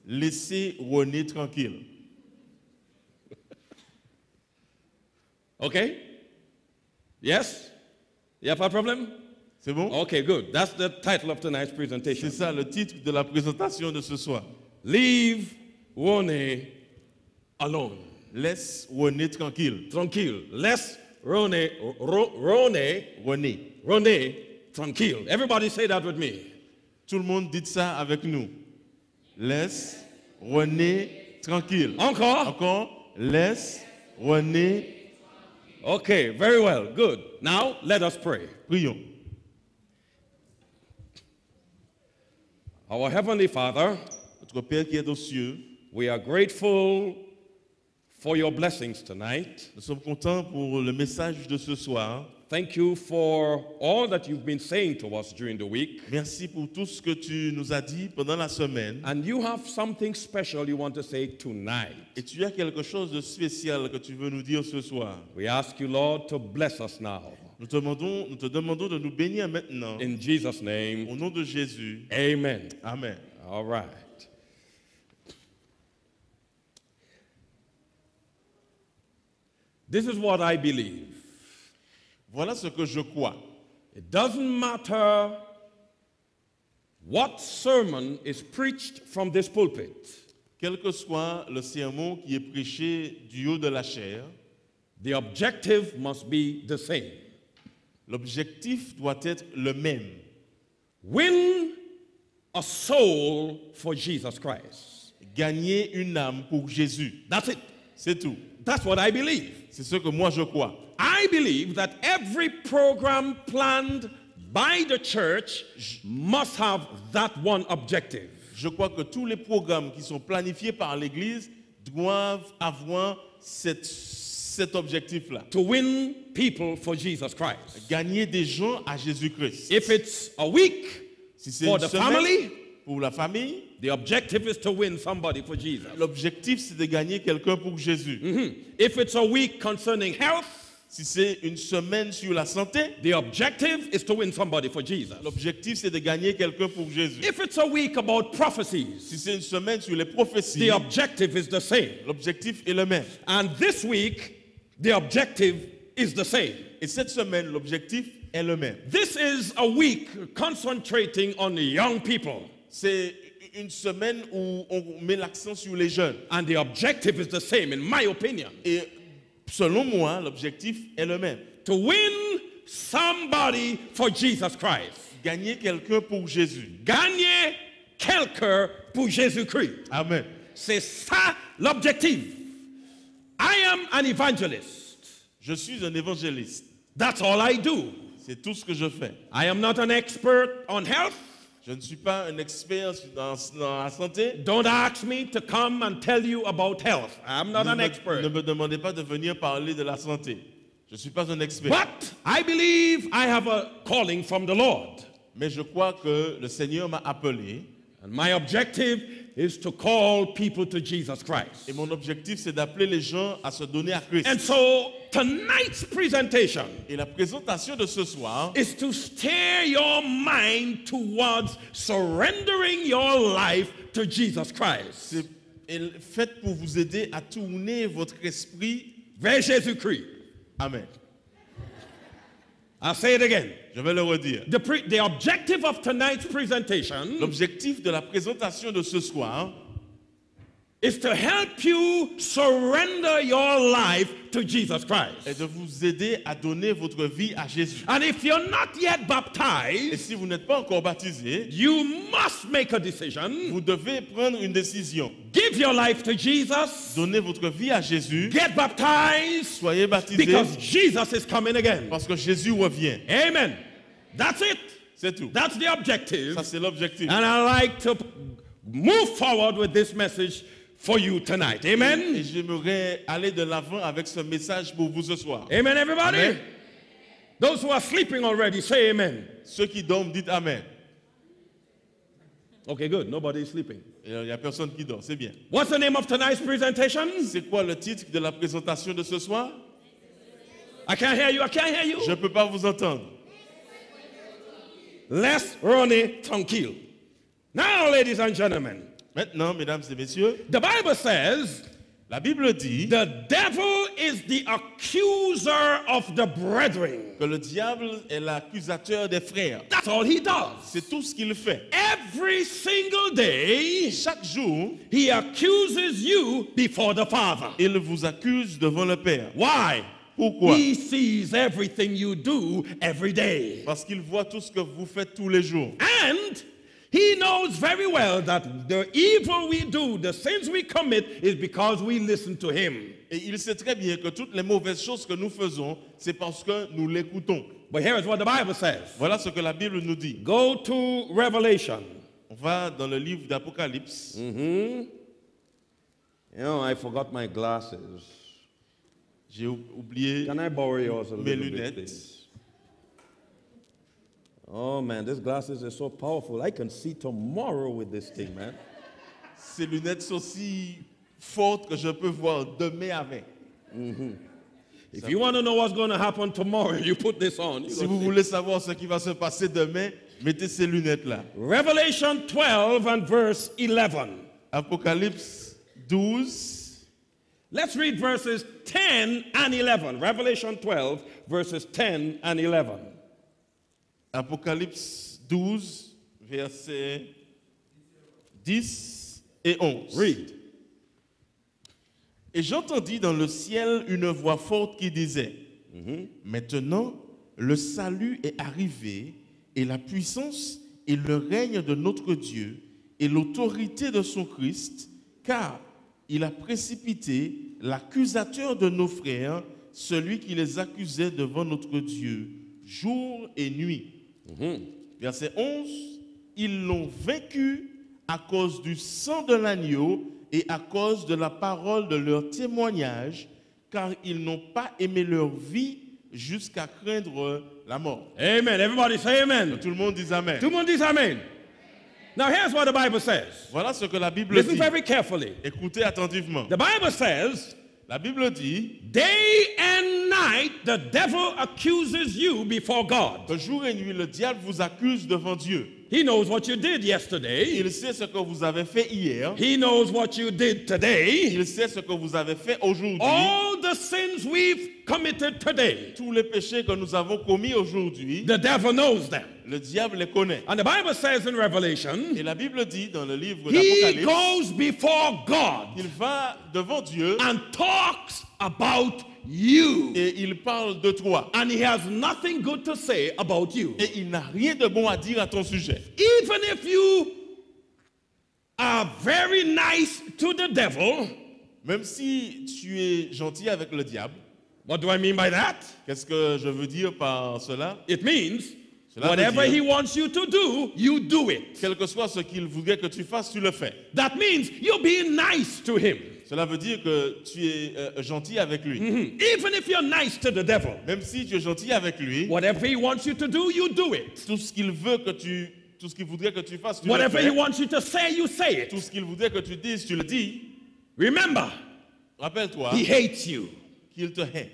Laissez René tranquille. Okay? Yes? Il n'y a pas de problème? C'est bon? Okay, good. That's the title of tonight's presentation. C'est ça le titre de la présentation de ce soir. Leave Rone alone. Laisse René tranquille. Tranquille. Laisse Rone tranquille. Everybody say that with me. Tout le monde dit ça avec nous. Laisse René tranquille. Encore? Encore. Laisse René. Okay, very well. Good. Now, let us pray. Prions. Our Heavenly Father, Notre Père qui est aux cieux, we are grateful for your blessings tonight. Nous sommes contents pour le message de ce soir. Thank you for all that you've been saying to us during the week. Merci pour tout ce que tu nous as dit pendant la semaine. And you have something special you want to say tonight. Et tu as quelque chose de spécial que tu veux nous dire ce soir. We ask you, Lord, to bless us now. Nous te demandons de nous bénir maintenant. In Jesus' name. Au nom de Jésus. Amen. Amen. All right. This is what I believe. Voilà ce que je crois. It doesn't matter what sermon is preached from this pulpit. Quel que soit le sermon qui est prêché du haut de la chair, the objective must be the same. L'objectif doit être le même. Win a soul for Jesus Christ. Gagner une âme pour Jésus. That's it. C'est tout. That's what I believe. C'est ce que moi je crois. I believe that every program planned by the church must have that one objective. Je crois que tous les programmes qui sont planifiés par l'Église doivent avoir cet objectif-là. To win people for Jesus Christ. Gagner des gens à Jésus-Christ. If it's a week si c'est for the family, pour la famille, the objective is to win somebody for Jesus. L'objectif c'est de gagner quelqu'un pour Jésus. If it's a week concerning health, si c'est une semaine sur la santé, the objective is to win somebody for Jesus. L'objectif c'est de gagner quelqu'un pour Jésus. If it's a week about prophecies, si c'est une semaine sur les prophéties, the objective is the same. L'objectif est le même. And this week, the objective is the same. Et cette semaine, l'objectif est le même. This is a week concentrating on the young people. C'est une semaine où on met l'accent sur les jeunes. And the objective is the same, in my opinion. Et selon moi, l'objectif est le même. To win somebody for Jesus Christ. Gagner quelqu'un pour Jésus. Gagner quelqu'un pour Jésus-Christ. Amen. C'est ça l'objectif. I am an evangelist. Je suis un évangéliste. That's all I do. C'est tout ce que je fais. I am not an expert on health. Je ne suis pas un expert dans la santé. Don't ask me to come and tell you about health. I'm not an expert. Ne me demandez pas de venir parler de la santé. Je ne suis pas un expert. But I believe I have a calling from the Lord. Mais je crois que le Seigneur m'a appelé. And my objective is to call people to Jesus Christ. Et mon objectif, c'est d'appeler les gens à se donner à Christ. And so tonight's presentation et la présentation de ce soir is to steer your mind towards surrendering your life to Jesus Christ. C'est fait pour vous aider à tourner votre esprit vers Jésus-Christ. Amen. I'll say it again. Je vais le redire. The objective of tonight's presentation L'objectif de la présentation de ce soir is to help you surrender your life to Jesus Christ. est de vous aider à donner votre vie à Jésus. And if you're not yet Et baptized, si vous n'êtes pas encore baptisé, you must make a decision. vous devez prendre une décision. Give your life to Jesus. Donnez votre vie à Jésus. Get baptized Soyez baptisés because Jesus is coming again. parce que Jésus revient. Amen. That's it. C'est tout. That's the objective. Ça, c'est l'objectif. And I like to move forward with this message for you tonight. Amen. Et j'aimerais aller de l'avant avec ce message pour vous ce soir. Amen, everybody. Amen. Those who are sleeping already, say amen. Ceux qui dorment, dites Amen. Okay, good. Nobody is sleeping. Il n'y a personne qui dort, c'est bien. What's the name of tonight's presentation? C'est quoi le titre de la présentation de ce soir? I can't hear you. I can't hear you. Je ne peux pas vous entendre. Let's run it tranquil. Now, ladies and gentlemen, Maintenant, mesdames et messieurs, the Bible says la Bible dit the devil is the accuser of the brethren. que le diable est l'accusateur des frères. That's all he does. C'est tout ce qu'il fait. Every single day, Chaque jour, he accuses you before the Father. il vous accuse devant le Père. Why? Pourquoi? He sees everything you do every day. Parce qu'il voit tout ce que vous faites tous les jours. And he knows very well that the evil we do, the sins we commit, is because we listen to him. Et il sait très bien que toutes les mauvaises choses que nous faisons, c'est parce que nous l'écoutons. But here is what the Bible says. Voilà ce que la Bible nous dit. Go to Revelation. On va dans le livre d'Apocalypse. You know, I forgot my glasses. J'ai oublié Can I borrow yours a mes little bit, lunettes. please? Oh man, these glasses are so powerful. I can see tomorrow with this thing, man. Ces lunettes sont si fortes que je peux voir demain avec. If you want to know what's going to happen tomorrow, you put this on. Si vous voulez savoir ce qui va se passer demain, mettez ces lunettes-là. Revelation 12 and verse 11. Apocalypse 12. Let's read verses 10 and 11. Revelation 12, verses 10 and 11. Apocalypse 12, versets 10 et 11. Read. Et j'entendis dans le ciel une voix forte qui disait, Maintenant, le salut est arrivé, et la puissance et le règne de notre Dieu, et l'autorité de son Christ, car il a précipité l'accusateur de nos frères, celui qui les accusait devant notre Dieu, jour et nuit. Verset 11, ils l'ont vaincu à cause du sang de l'agneau et à cause de la parole de leur témoignage, car ils n'ont pas aimé leur vie jusqu'à craindre la mort. Amen. Everybody say amen. Tout le monde dit Amen. Tout le monde dit amen. Now here's what the Bible says. Voilà ce que la Bible Listen dit. very carefully. Écoutez attentivement. The Bible says, La Bible dit, day and night the devil accuses you before God. que jour et nuit, le diable vous accuse devant Dieu. He knows what you did yesterday. Il sait ce que vous avez fait hier. He knows what you did today. Il sait ce que vous avez fait aujourd'hui. All the sins we've committed today, Tous les péchés que nous avons commis aujourd'hui, the devil knows them. le diable les connaît. And the Bible says in Revelation, Et la Bible dit dans le livre he d'Apocalypse, goes before God il va devant Dieu and talks about you. et il parle de toi. And he has nothing good to say about you. Et il n'a rien de bon à dire à ton sujet. Even if you are very nice to the devil, Même si tu es gentil avec le diable, what do I mean by that? qu'est-ce que je veux dire par cela? It means Cela veut whatever dire- he wants you to do, you do it. Quel que soit ce qu'il voudrait que tu fasses, tu le fais. That means you're being nice to him. Cela veut dire que tu es gentil avec lui. Even if you're nice to the devil, Même si tu es gentil avec lui, whatever he wants you to do, you do it. tout ce qu'il veut que tu, tout ce qu'il voudrait que tu fasses, tu le Whatever he fais. wants you to say, you say Tout it. ce qu'il voudrait que tu dises, tu le dis. Remember, Rappelle-toi he hates you. qu'il te hait.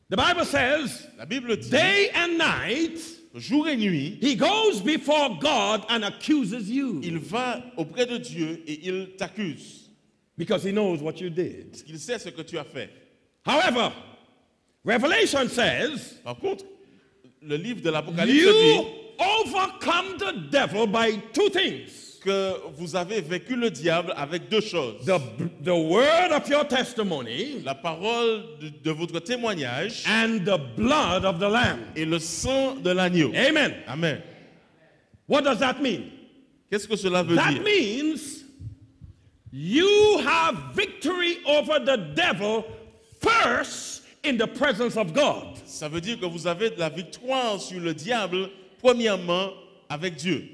The Bible says, La Bible dit, day and night, jour et nuit, he goes before God and accuses you il va auprès de Dieu et il t'accuse. because he knows what you did. Parce qu'il sait ce que tu as fait. However, Revelation says, Par contre, le livre de l'Apocalypse you dit overcome the devil by two things. que vous avez vaincu le diable avec deux choses. The word of your testimony La parole de votre témoignage and the blood of the Lamb. et le sang de l'agneau. Amen. Amen. What does that mean? Qu'est-ce que cela veut That dire? means you have victory over the devil first in the presence of God. Ça veut dire que vous avez de la victoire sur le diable, premièrement, avec Dieu.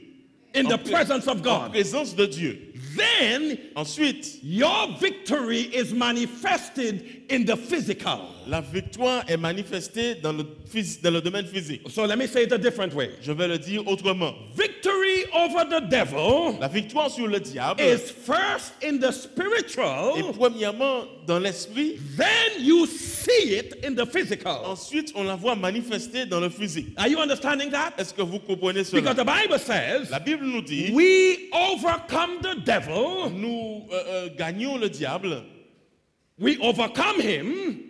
In the presence of En God. présence de Dieu. Then Ensuite, your victory is manifested in the physical. la victoire est manifestée dans le domaine physique. So let me say it a different way. Je vais le dire autrement. Victory over the devil La victoire sur le diable is first in the est spiritual, premièrement dans l'esprit. then you see it in the physical. Ensuite, on la voit manifester dans le physique. Are you understanding that? Est-ce que vous comprenez cela? Because the Bible says La Bible nous dit, we overcome the devil, nous gagnons le diable. we overcome him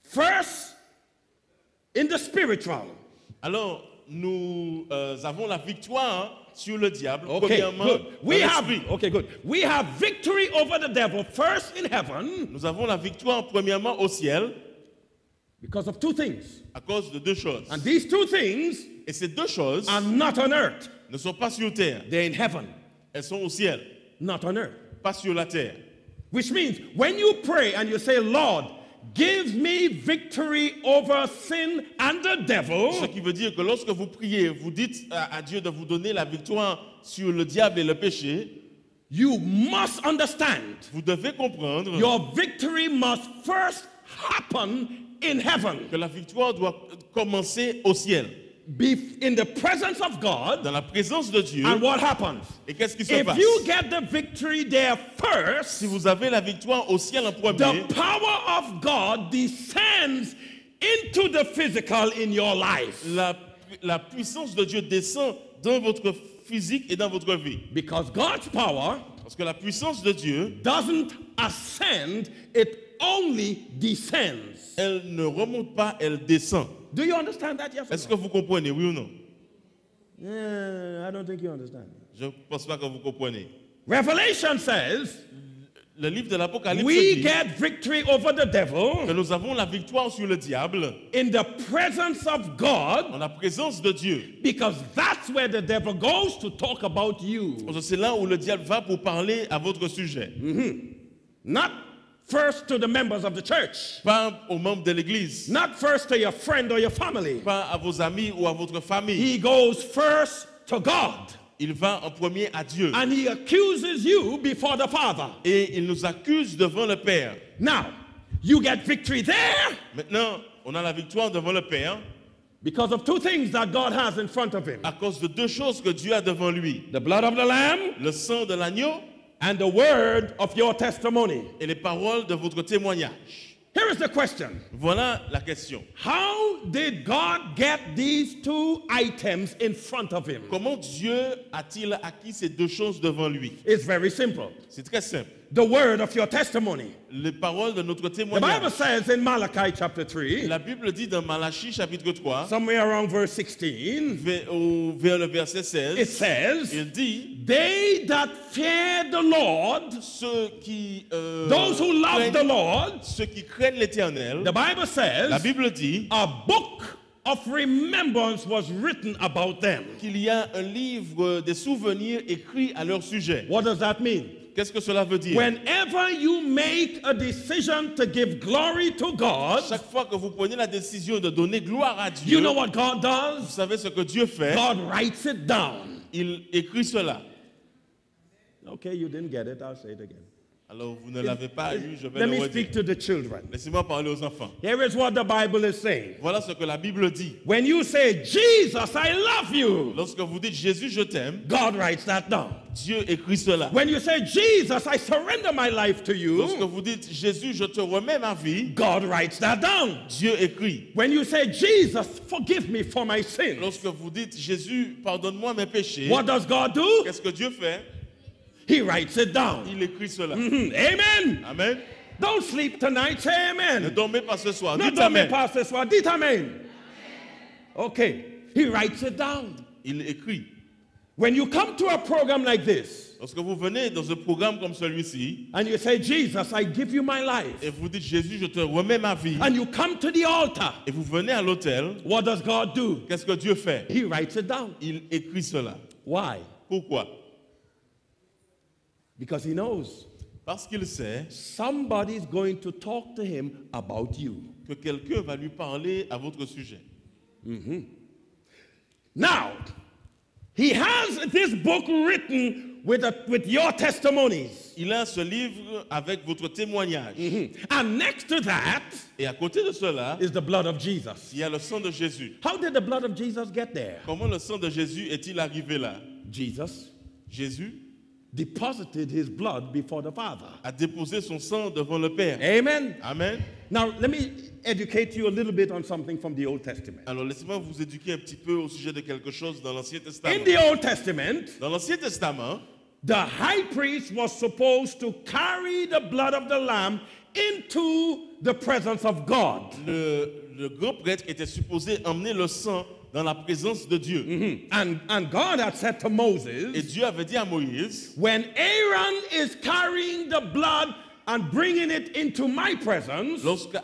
first in the spiritual. Alors, nous avons la victoire sur le diable, Okay, premièrement good. dans l'esprit. Okay, good. We have victory over the devil first in heaven Nous avons la victoire premièrement au ciel because of two things. à cause de deux choses. And these two things Et ces deux choses are not on earth. ne sont pas sur terre. They're in heaven, Elles sont au ciel, not on earth. pas sur la terre. Which means when you pray and you say, Lord, give me victory over sin and the Ce devil, qui veut dire que lorsque vous priez, vous dites à Dieu de vous donner la victoire sur le diable et le péché, you must understand vous devez comprendre your victory must first happen in heaven. que la victoire doit commencer au ciel, Be in the presence of God. dans la présence de Dieu. And what happens? Et qu'est-ce qui se If passe? you get the victory there first, Si vous avez la victoire au ciel en premier, the power of God descends into the physical in your life. la puissance de Dieu descend dans votre physique et dans votre vie. Because God's power Parce que la puissance de Dieu, doesn't ascend, it only descends. elle ne remonte pas, elle descend. Do you understand that? Yes or Est-ce no? que vous comprenez, oui ou non? I don't think you understand. Je ne pense pas que vous comprenez. Revelation says Le livre de l'Apocalypse we dit get victory over the que devil nous avons la victoire sur le diable in the presence of God en la présence de Dieu. because that's where the devil goes to talk about you. Parce que c'est là où le diable va pour parler à votre sujet. Not first to the members of the church, Pas aux membres de l'église, not first to your friend or your family. pas à vos amis ou à votre famille. He goes first to God Il va en premier à Dieu. and he accuses you before the Father. Et il nous accuse devant le Père. Now, you get victory there Maintenant, on a la victoire devant le Père because of two things that God has in front of him: à cause de deux choses que Dieu a devant lui. the blood of the Lamb Le sang de l'agneau and the word of your testimony. et les paroles de votre témoignage. Here is the question: Voilà la question. how did God get these two items in front of him? Comment Dieu a-t-il acquis ces deux choses devant lui? It's very simple. C'est très simple. The word of your testimony. Les paroles de notre The Bible témoignage. says in Malachi chapter 3, La Bible dit dans Malachie chapitre 3, somewhere around verse 16, vers le verset it 16, says, il dit, they that fear the Lord, ceux qui, those who love the Lord, ceux qui craignent l'Éternel, the Bible says, la Bible dit a book of remembrance was written about them. qu'il y a un livre des souvenirs écrit à leur sujet. What does that mean? Qu'est-ce que cela veut dire? Whenever you make a decision to give glory to God, Chaque fois que vous prenez la décision de donner gloire à Dieu, you know what God vous does? savez ce que Dieu fait? God writes it down. Il écrit cela. Okay, you didn't get it. I'll say it again. Alors, vous ne l'avez pas eu, je vais Let le me redire. speak to the children. Laissez-moi parler aux enfants. Here is what the Bible is saying. Voilà ce que la Bible dit. When you say, Jesus, I love you, Lorsque vous dites Jésus, je t'aime, God writes that down. Dieu écrit cela. When you say, Jesus, I surrender my life to Lorsque you, vous dites Jésus, je te remets ma vie, God writes that down. Dieu écrit. When you say, Jesus, forgive me for my sins, Lorsque vous dites Jésus, pardonne-moi mes péchés, what does God do? qu'est-ce que Dieu fait? He writes it down. Il écrit cela. Amen. Amen. Don't sleep tonight. Say Ne amen. dormez pas ce soir. No, Dites don't amen. pass this one. Dites amen. Okay. He writes it down. Il écrit. When you come to a program like this, Lorsque vous venez dans un programme comme celui-ci, and you say, Jesus, I give you my life, et vous dites, Jésus, je te remets ma vie, and you come to the altar, et vous venez à l'autel, what does God do? qu'est-ce que Dieu fait? He writes it down. Il écrit cela. Why? Pourquoi? Because he knows Parce qu'il sait somebody's going to talk to him about you. que quelqu'un va lui parler à votre sujet. Now, he has this book written with your testimonies. Il a ce livre avec votre témoignage. And next to that Et à côté de cela, is the blood of Jesus. il y a le sang de Jésus. How did the blood of Jesus get there? Comment le sang de Jésus est-il arrivé là? Jesus Jésus deposited his blood before the Father. a déposé son sang devant le Père. Amen. Amen. Now, let me educate you a little bit on something from the Old Testament. Alors laissez-moi vous éduquer un petit peu au sujet de quelque chose dans l'Ancien Testament. In the Old Testament, Dans l'Ancien Testament, the high priest was supposed to carry the blood of the lamb into the presence of God. le grand prêtre était supposé emmener le sang dans la présence de Dieu. And God had said to Moses, Et Dieu avait dit à Moïse, when Aaron is carrying the blood and bringing it into my presence, lorsque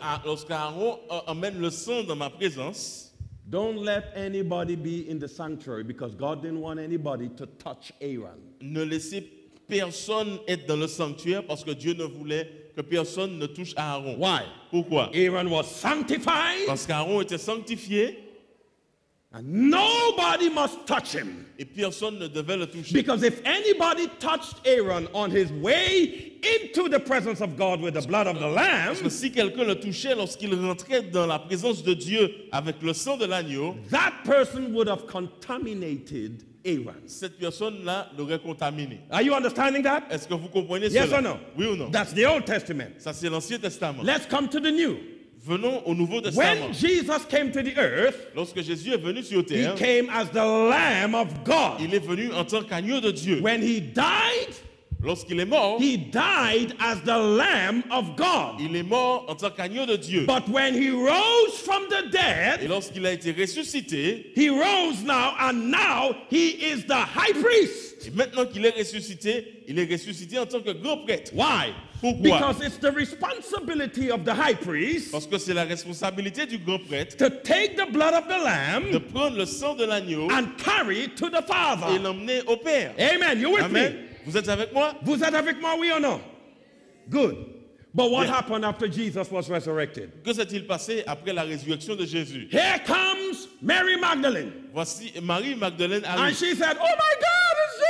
Aaron emmène le sang dans ma présence, don't let anybody be in the sanctuary because God didn't want anybody to touch Aaron. ne laissez personne être dans le sanctuaire parce que Dieu ne voulait que personne ne touche à Aaron. Why? Pourquoi? Aaron was sanctified Parce qu'Aaron était sanctifié and nobody must touch him. et personne ne devait le toucher. Because if anybody touched Aaron on his way into the presence of God with the blood of the lamb, Parce que si quelqu'un le touchait lorsqu'il rentrait dans la présence de Dieu avec le sang de l'agneau, that person would have contaminated Aaron. cette personne-là l'aurait contaminé. Are you understanding that? Est-ce que vous comprenez Yes cela? or no? Oui ou non? That's the Old Testament. Ça, c'est l'Ancien Testament. Let's come to the New. Venons au Nouveau Testament. When Jesus came to the earth, Lorsque Jésus est venu sur he terre, came as the Lamb of God. il est venu en tant qu'agneau de Dieu. When he died, Lorsqu'il est mort, he died as the Lamb of God. il est mort en tant qu'agneau de Dieu. But when he rose from the Et dead, lorsqu'il a été ressuscité, he rose now, and now he is the high priest. et maintenant qu'il est ressuscité en tant que grand prêtre. Why? Pourquoi? Because it's the responsibility of the high priest Parce que c'est la responsabilité du grand prêtre to take the blood of the de lamb prendre le sang de l'agneau and carry it to the et Father. l'emmener au Père. Amen. You with Amen. me? Vous êtes avec moi? Vous êtes avec moi, oui or non? Good. But what Yeah. happened after Jesus was resurrected? Que s'est-il passé après la résurrection de Jésus? Here comes Mary Magdalene. Voici Marie Magdalène And arrive. she said, oh my God, it's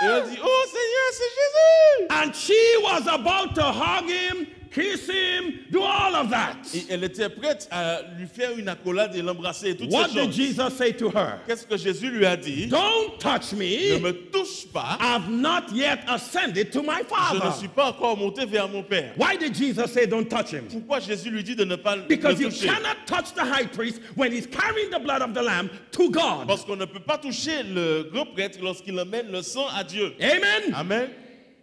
Et elle Jesus! dit, oh Seigneur, c'est Jésus! And she was about to hug him, kiss him, do all of that. Et elle était prête à lui faire une accolade et l'embrasser et toutes What ces did choses. Jesus say to her? Qu'est-ce que Jésus lui a dit? Don't touch Ne me. me touche pas. I've not yet ascended to my Je ne Father. suis pas encore monté vers mon Père. Why did Jesus say don't touch him? Pourquoi Jésus lui dit de ne pas le Because you toucher? cannot touch the high priest when he's carrying the blood of the lamb to God. Parce qu'on ne peut pas toucher le grand prêtre lorsqu'il emmène le sang à Dieu. Amen. Amen.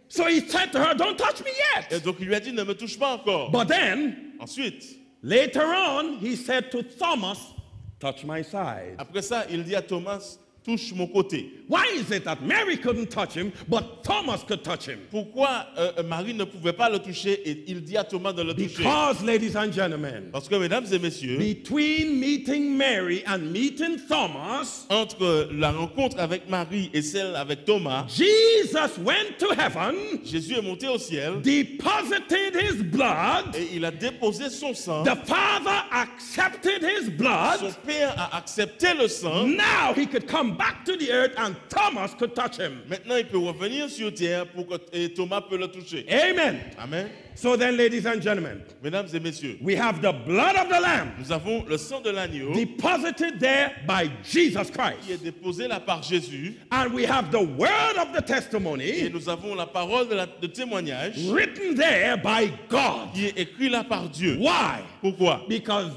So he said to her, don't touch me Et yet. donc il lui a dit, ne me touche pas encore. But then, Ensuite, later on, he said to Thomas, touch my side. après ça, il dit à Thomas, touche mon côté. Why is it that Mary couldn't touch him, but Thomas could touch him? Pourquoi Marie ne pouvait pas le toucher et il dit à Thomas de le toucher? Because, ladies and gentlemen, Parce que, mesdames et messieurs, between meeting Mary and meeting Thomas, entre la rencontre avec Marie et celle avec Thomas, Jesus went to heaven, Jésus est monté au ciel deposited his blood, et il a déposé son sang. the Father accepted his Son blood. Père a accepté le sang. Now he could come back to the earth and Thomas could touch him. Maintenant, il peut revenir sur terre et Thomas peut le toucher. Amen. Amen. So then, ladies and gentlemen, Mesdames et messieurs, we have the blood of the Lamb nous avons le sang de l'agneau deposited there by Jesus qui Christ. est déposé là par Jésus And we have the word of the et testimony nous avons la parole de témoignage written there by God. qui est écrit là par Dieu. Why? Pourquoi? Because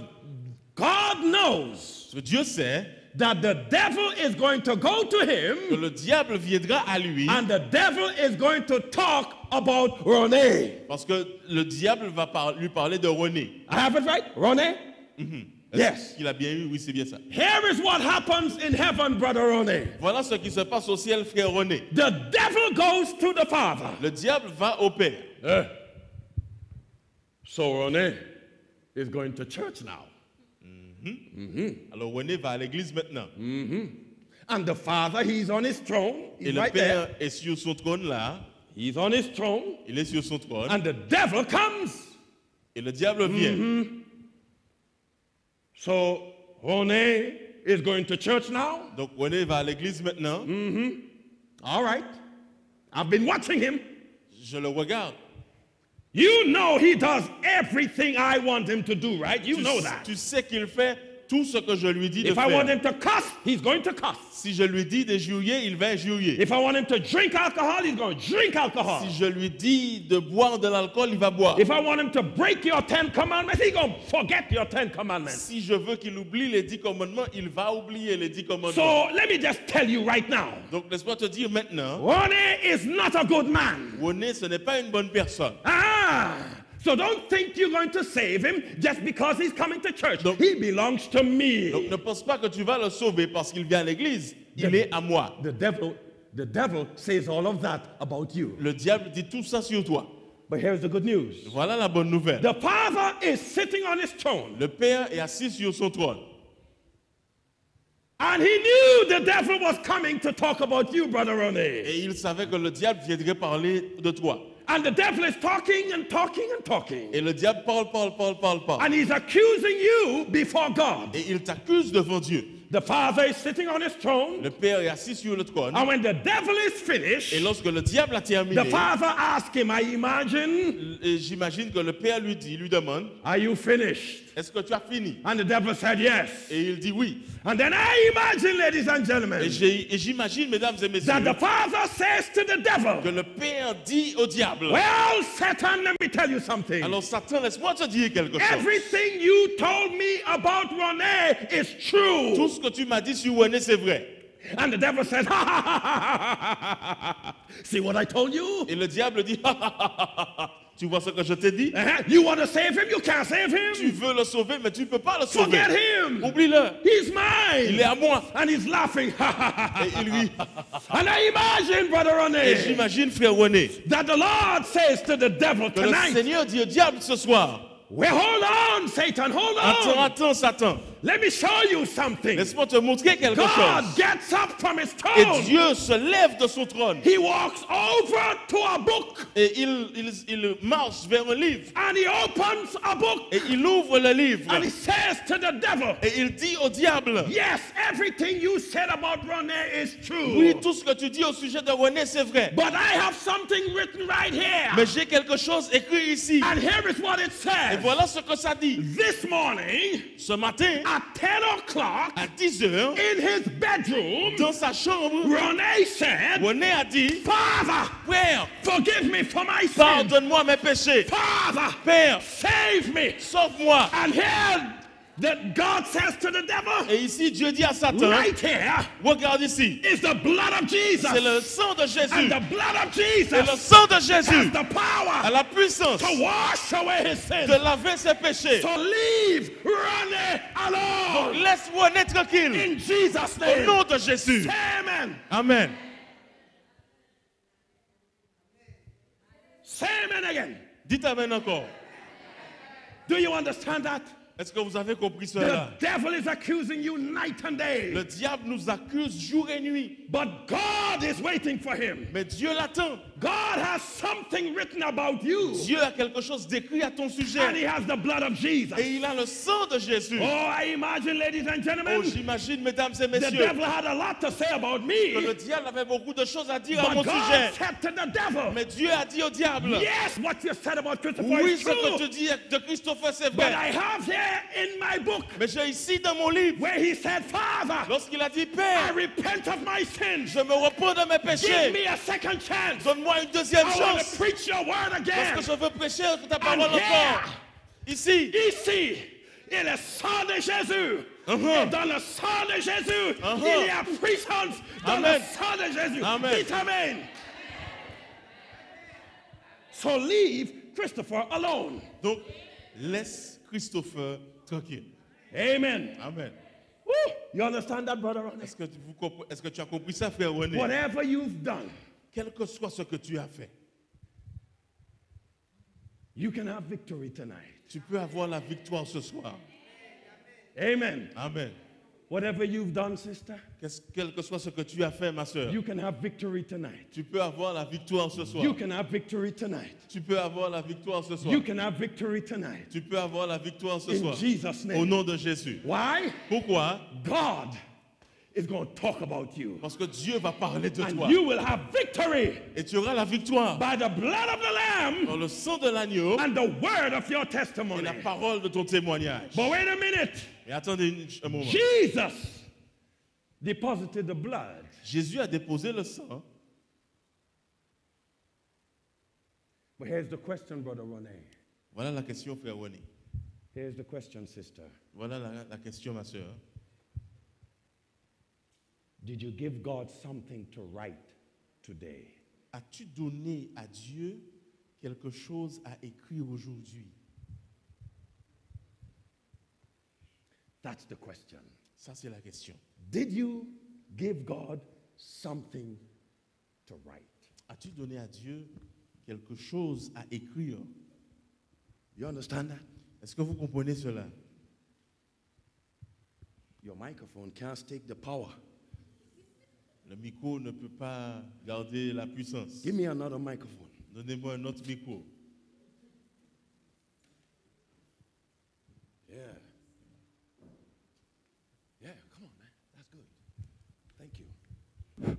God knows Parce que Dieu sait that the devil is going to go to que him le diable viendra à lui and the devil is going to talk about René. parce que le diable va lui parler de René. I have it right? René? Yes. Il a bien eu, oui, c'est bien ça. Here is what happens in heaven, Brother Ronnie. Voilà ce qui se passe au ciel, frère René. The devil goes to the Father. Le diable va au Père. So Ronnie is going to church now. Alors René va à l'église maintenant. And the Father, he's on his throne. Et He's le right Père there. est sur son trône là. He's on his throne. Il est sur son trône. And the devil comes. Et le diable vient. So Ronnie is going to church now. Donc René va à l'église maintenant. All right. I've been watching him. Je le regarde. You know he does everything I want him to do, right? You know that. Tu sais qu'il fait tout ce que je lui dis de If I faire. want him to cuss, he's going to cuss. Si je lui dis d'injurier, il va injurier. If I want him to drink alcohol, he's going to drink alcohol. Si je lui dis de boire de l'alcool, il va boire. If I want him to break your 10 commandments, he's going to forget your 10 commandments. Si je veux qu'il oublie les 10 commandements, il va oublier les 10 commandements. So let me just tell you right now. Donc laisse-moi te dire maintenant, Ronnie is not a good man. René, ce n'est pas une bonne personne. So don't think you're going to save him just because he's coming to church. He belongs to me. Donc ne pense pas que tu vas le sauver parce qu'il vient à l'église. Il est à moi. The devil says all of that about you. Le diable dit tout ça sur toi. But here's the good news. Voilà la bonne nouvelle. The Father is sitting on his throne. Le Père est assis sur son trône. And he knew the devil was coming to talk about you, Brother Ronnie. Et il savait que le diable viendrait parler de toi. And the devil is talking and talking and talking. Et le diable parle. And he's accusing you before God. Et il t'accuse devant Dieu. The Father is sitting on his throne. Le Père est assis sur le trône. And when the devil is finished, et lorsque le diable a terminé, the Father asks him, I imagine, j'imagine que le Père lui demande, are you finished? Est-ce que tu as fini? And the devil said yes. Et il dit oui. And then I imagine, ladies and gentlemen, et j'imagine, mesdames et messieurs, that the Father says to the devil, que le Père dit au diable, well, Satan, let me tell you something. Alors Satan, laisse-moi te dire quelque chose. Everything you told me about René is true. Tout ce que tu m'as dit sur René, c'est vrai. And the devil says, ha, ha, ha, ha, ha, ha. See what I told you? Et le diable dit, ha, ha, ha, ha, ha. Tu vois ce que je t'ai dit? You want to save him? You can't save him. Tu veux le sauver, mais tu ne peux pas le sauver. Forget him. Oublie-le. He's mine. Il est à moi. And he's laughing. Et il rit. And I imagine, Brother René, et j'imagine, frère René, that the Lord says to the devil que tonight, le Seigneur dit au diable ce soir, well, hold on, Satan, hold on. Attends, Satan. Let me show you something. Laisse-moi te montrer quelque God chose. gets up from his throne. Et Dieu se lève de son trône. He walks over to a book. Et il marche vers un livre. And he opens a book. Et il ouvre le livre. And he says to the devil, et il dit au diable, yes, everything you said about René is true. Oui, tout ce que tu dis au sujet de René, c'est vrai. But I have something written right here. Mais j'ai quelque chose écrit ici. And here is what it says. Et voilà ce que ça dit. This morning, ce matin, at 10 o'clock, à 10 heures, in his bedroom, dans sa chambre, René said, René a dit, Father, Père, forgive me for my sins. Pardonne-moi mes péchés. Father, Père, save me. Sauve-moi. And here that God says to the devil, et ici Dieu dit à Satan, right here, regarde ici, is the blood of Jesus. C'est le sang de Jésus. And the blood of Jesus et le sang de Jésus has the power a la puissance to wash away his sins. De laver ses péchés. So leave René alone. Donc laisse René tranquille. In Jesus' name. Au nom de Jésus. Amen. Amen. Say amen again. Dites amen encore. Do you understand that? Est-ce que vous avez compris cela? The devil is accusing you night and day. Le diable nous accuse jour et nuit. But God is waiting for him. Mais Dieu l'attend. God has something written about you. Dieu a quelque chose d'écrit à ton sujet. And he has the blood of Jesus. Et il a le sang de Jésus. Oh, I imagine, ladies and gentlemen. Oh, j'imagine, mesdames et messieurs. The devil had a lot to say about me. Que le diable avait beaucoup de choses à dire But à mon God sujet. said to the devil, mais Dieu a dit au diable. Yes, what you said about Christopher oui, is ce true. que tu dis de Christopher, c'est But vrai. I have here in my book. Mais j'ai ici dans mon livre. Where he said, Father, lorsqu'il a dit, I Père, repent of my sins. Je me repens de mes péchés. Give me a second chance. Donne-moi une deuxième I chance. want to preach your word again. Parce que je veux prêcher ta parole And encore. Ici, il est sang de Jésus. Et dans le sang de Jésus, il y a puissance dans le sang de Jésus. Dites amen. So leave Christopher alone. Donc, laisse Christopher tranquille. Amen. Amen. Woo! You understand that, brother Ronnie? Est-ce que tu as compris ça, frère René? Whatever you've done, Quel que soit ce que tu as fait, you can have victory tonight. tu peux avoir la victoire ce soir. Amen. Amen. Whatever you've done, sister, Quel que soit ce que tu as fait, ma soeur, you can have victory tonight. tu peux avoir la victoire ce soir. You can have victory tonight. Tu peux avoir la victoire ce soir. You can have victory tonight. Tu peux avoir la victoire ce In soir. Jesus' name. Au nom de Jésus. Why? Pourquoi? God is going to talk about you. Parce que Dieu va parler de toi. And you will have victory Et tu auras la victoire by the blood of the Lamb dans le sang de l'agneau and the word of your et testimony. la parole de ton témoignage. But wait a minute. Et attendez un moment. Jesus deposited the blood. Jésus a déposé le sang. But here's the question, Brother René. Voilà la question, frère René. Here's the question, sister. Voilà la question, ma soeur. Did you give God something to write today? As-tu donné à Dieu quelque chose à écrire aujourd'hui? That's the question. Ça, c'est la question. Did you give God something to write? As-tu donné à Dieu quelque chose à écrire? You understand that? Est-ce que vous comprenez cela? Your microphone can't take the power. Le micro ne peut pas garder la puissance. Give me another microphone. Donnez-moi un autre micro. Yeah. Yeah, come on, man. That's good. Thank you.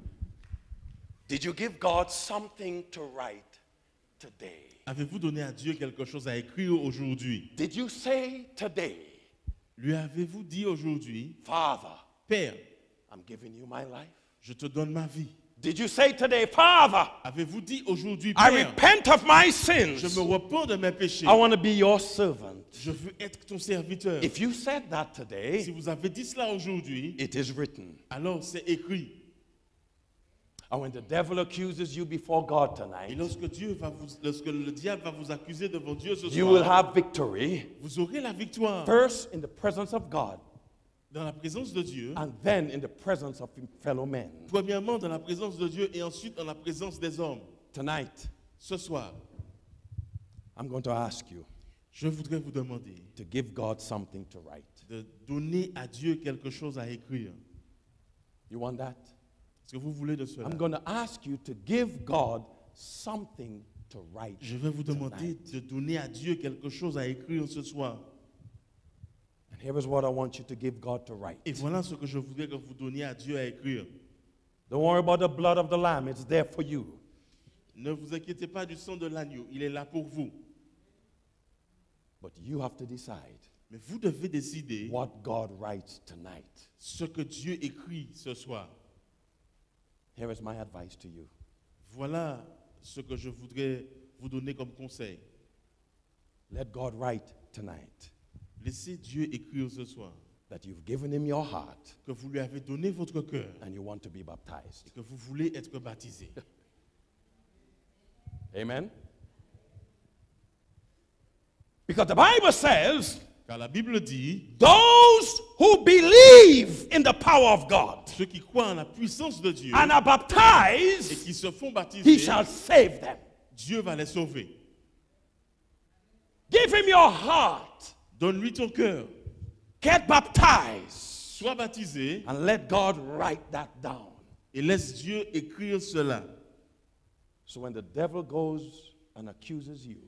Did you give God something to write today? Avez-vous donné à Dieu quelque chose à écrire aujourd'hui? Did you say today, Lui avez-vous dit aujourd'hui, Father, Père, I'm giving you my life? je te donne ma vie? Did you say today, Father, Avez-vous dit aujourd'hui, I Père, repent of my je sins. me repens de mes péchés. I want to be your servant. Je veux être ton serviteur. If you said that Si today, vous avez dit cela aujourd'hui, it is written. alors c'est écrit. And when the devil accuses you before God Et tonight, lorsque le diable va vous accuser devant Dieu ce you will soir, have victory vous aurez la victoire first in the presence of God dans la présence de Dieu, and then in the presence of fellow men. premièrement dans la présence de Dieu et ensuite dans la présence des hommes. Tonight, Ce soir, I'm going to ask you je voudrais vous demander to give God something to write. de donner à Dieu quelque chose à écrire. You want that? Est-ce que vous voulez de cela? I'm going to ask you to give God something to write. Je vais vous demander tonight. de donner à Dieu quelque chose à écrire ce soir. And here is what I want you to give God to write. Et voilà ce que je voudrais que vous donniez à Dieu à écrire. Don't worry about the blood of the Lamb, it's there for you. Ne vous inquiétez pas du sang de l'agneau, il est là pour vous. But you have to decide Mais vous devez décider what God writes tonight. ce que Dieu écrit ce soir. Here is my advice to you. Voilà ce que je voudrais vous donner comme conseil. Let God write tonight Laissez Dieu écrire ce soir that you've given him your heart que vous lui avez donné votre cœur and you want to be baptized. et que vous voulez être baptisé. Amen? Because the Bible says, Car la Bible dit, those who believe in the power of God ceux qui croient en la puissance de Dieu and are et baptized, qui se font he baptiser, shall save them. Dieu va les sauver. Give him your heart. Donne-lui ton cœur. Get baptized. Sois baptisé And let God write that down. et laisse Dieu écrire cela. So when the devil goes and accuses you,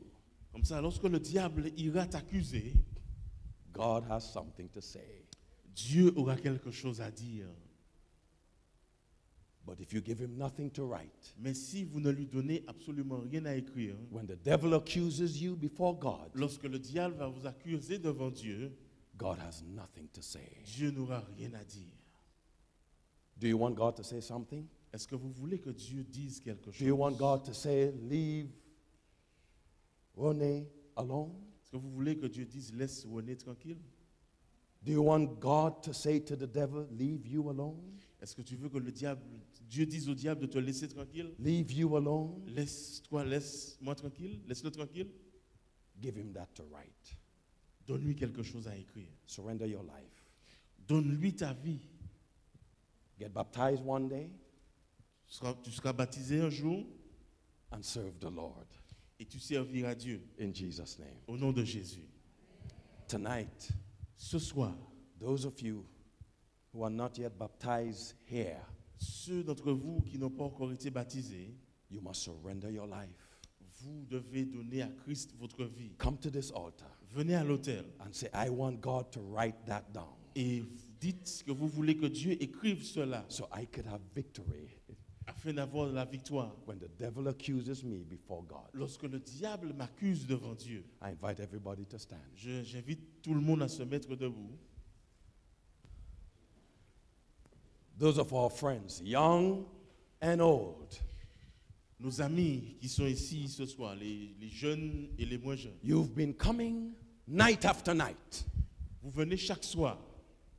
Comme ça, lorsque le diable ira t'accuser, God has something to say. Dieu aura quelque chose à dire. But if you give him nothing to write, Mais si vous ne lui donnez absolument rien à écrire, when the devil accuses you before God, lorsque le diable va vous accuser devant Dieu, God has nothing to say. Dieu n'aura rien à dire. Do you want God to say something? Est-ce que vous voulez que Dieu dise quelque chose? Do you want God to say, leave René alone? Est-ce que vous voulez que Dieu dise laisse René tranquille? Do you want God to say to the devil, leave you alone? Est-ce que tu veux que Dieu dise au diable de te laisser tranquille? Leave you alone? Laisse-moi tranquille, laisse-le tranquille. Give him that to write. Donne-lui quelque chose à écrire. Surrender your life. Donne-lui ta vie. Get baptized one day Tu seras baptisé un jour and serve the Lord. et tu serviras Dieu. In Jesus' name. Au nom de Jésus. Tonight, ce soir, those of you who are not yet baptized here, ceux d'entre vous qui n'ont pas encore été baptisés, you must surrender your life. vous devez donner à Christ votre vie. Come to this altar. Venez à l'autel. And say, I want God to write that down. Et dites que vous voulez que Dieu écrive cela. So I could have victory. Afin d'avoir la victoire. When the devil accuses me before God. Lorsque le diable m'accuse devant Dieu. I invite everybody to stand. J'invite tout le monde à se mettre debout. Those of our friends, young and old. Nos amis qui sont ici ce soir, les jeunes et les moins jeunes. You've been coming night after night. Vous venez chaque soir.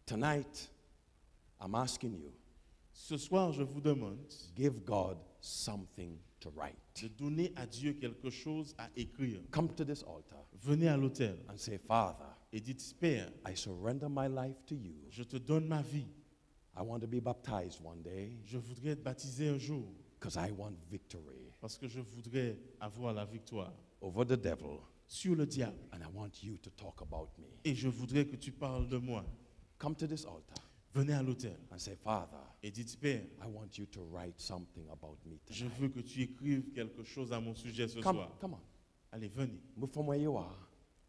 Tonight, I'm asking you. Ce soir, je vous demande. Give God something to write. De donner à Dieu quelque chose à écrire. Come to this altar. Venez à l'autel. And say, Father. Et dites, Père. I surrender my life to you. Je te donne ma vie. I want to be baptized one day. Je voudrais être baptisé un jour. Because I want victory. Parce que je voudrais avoir la victoire. Over the devil. Sur le diable. And I want you to talk about me. Et je voudrais que tu parles de moi. Come to this altar. Venez à l'autel. And say, Father. Et dites, Père. I want you to write something about me tonight. Je veux que tu écrives quelque chose à mon sujet ce soir. Come on. Allez, venez. Move from where you are.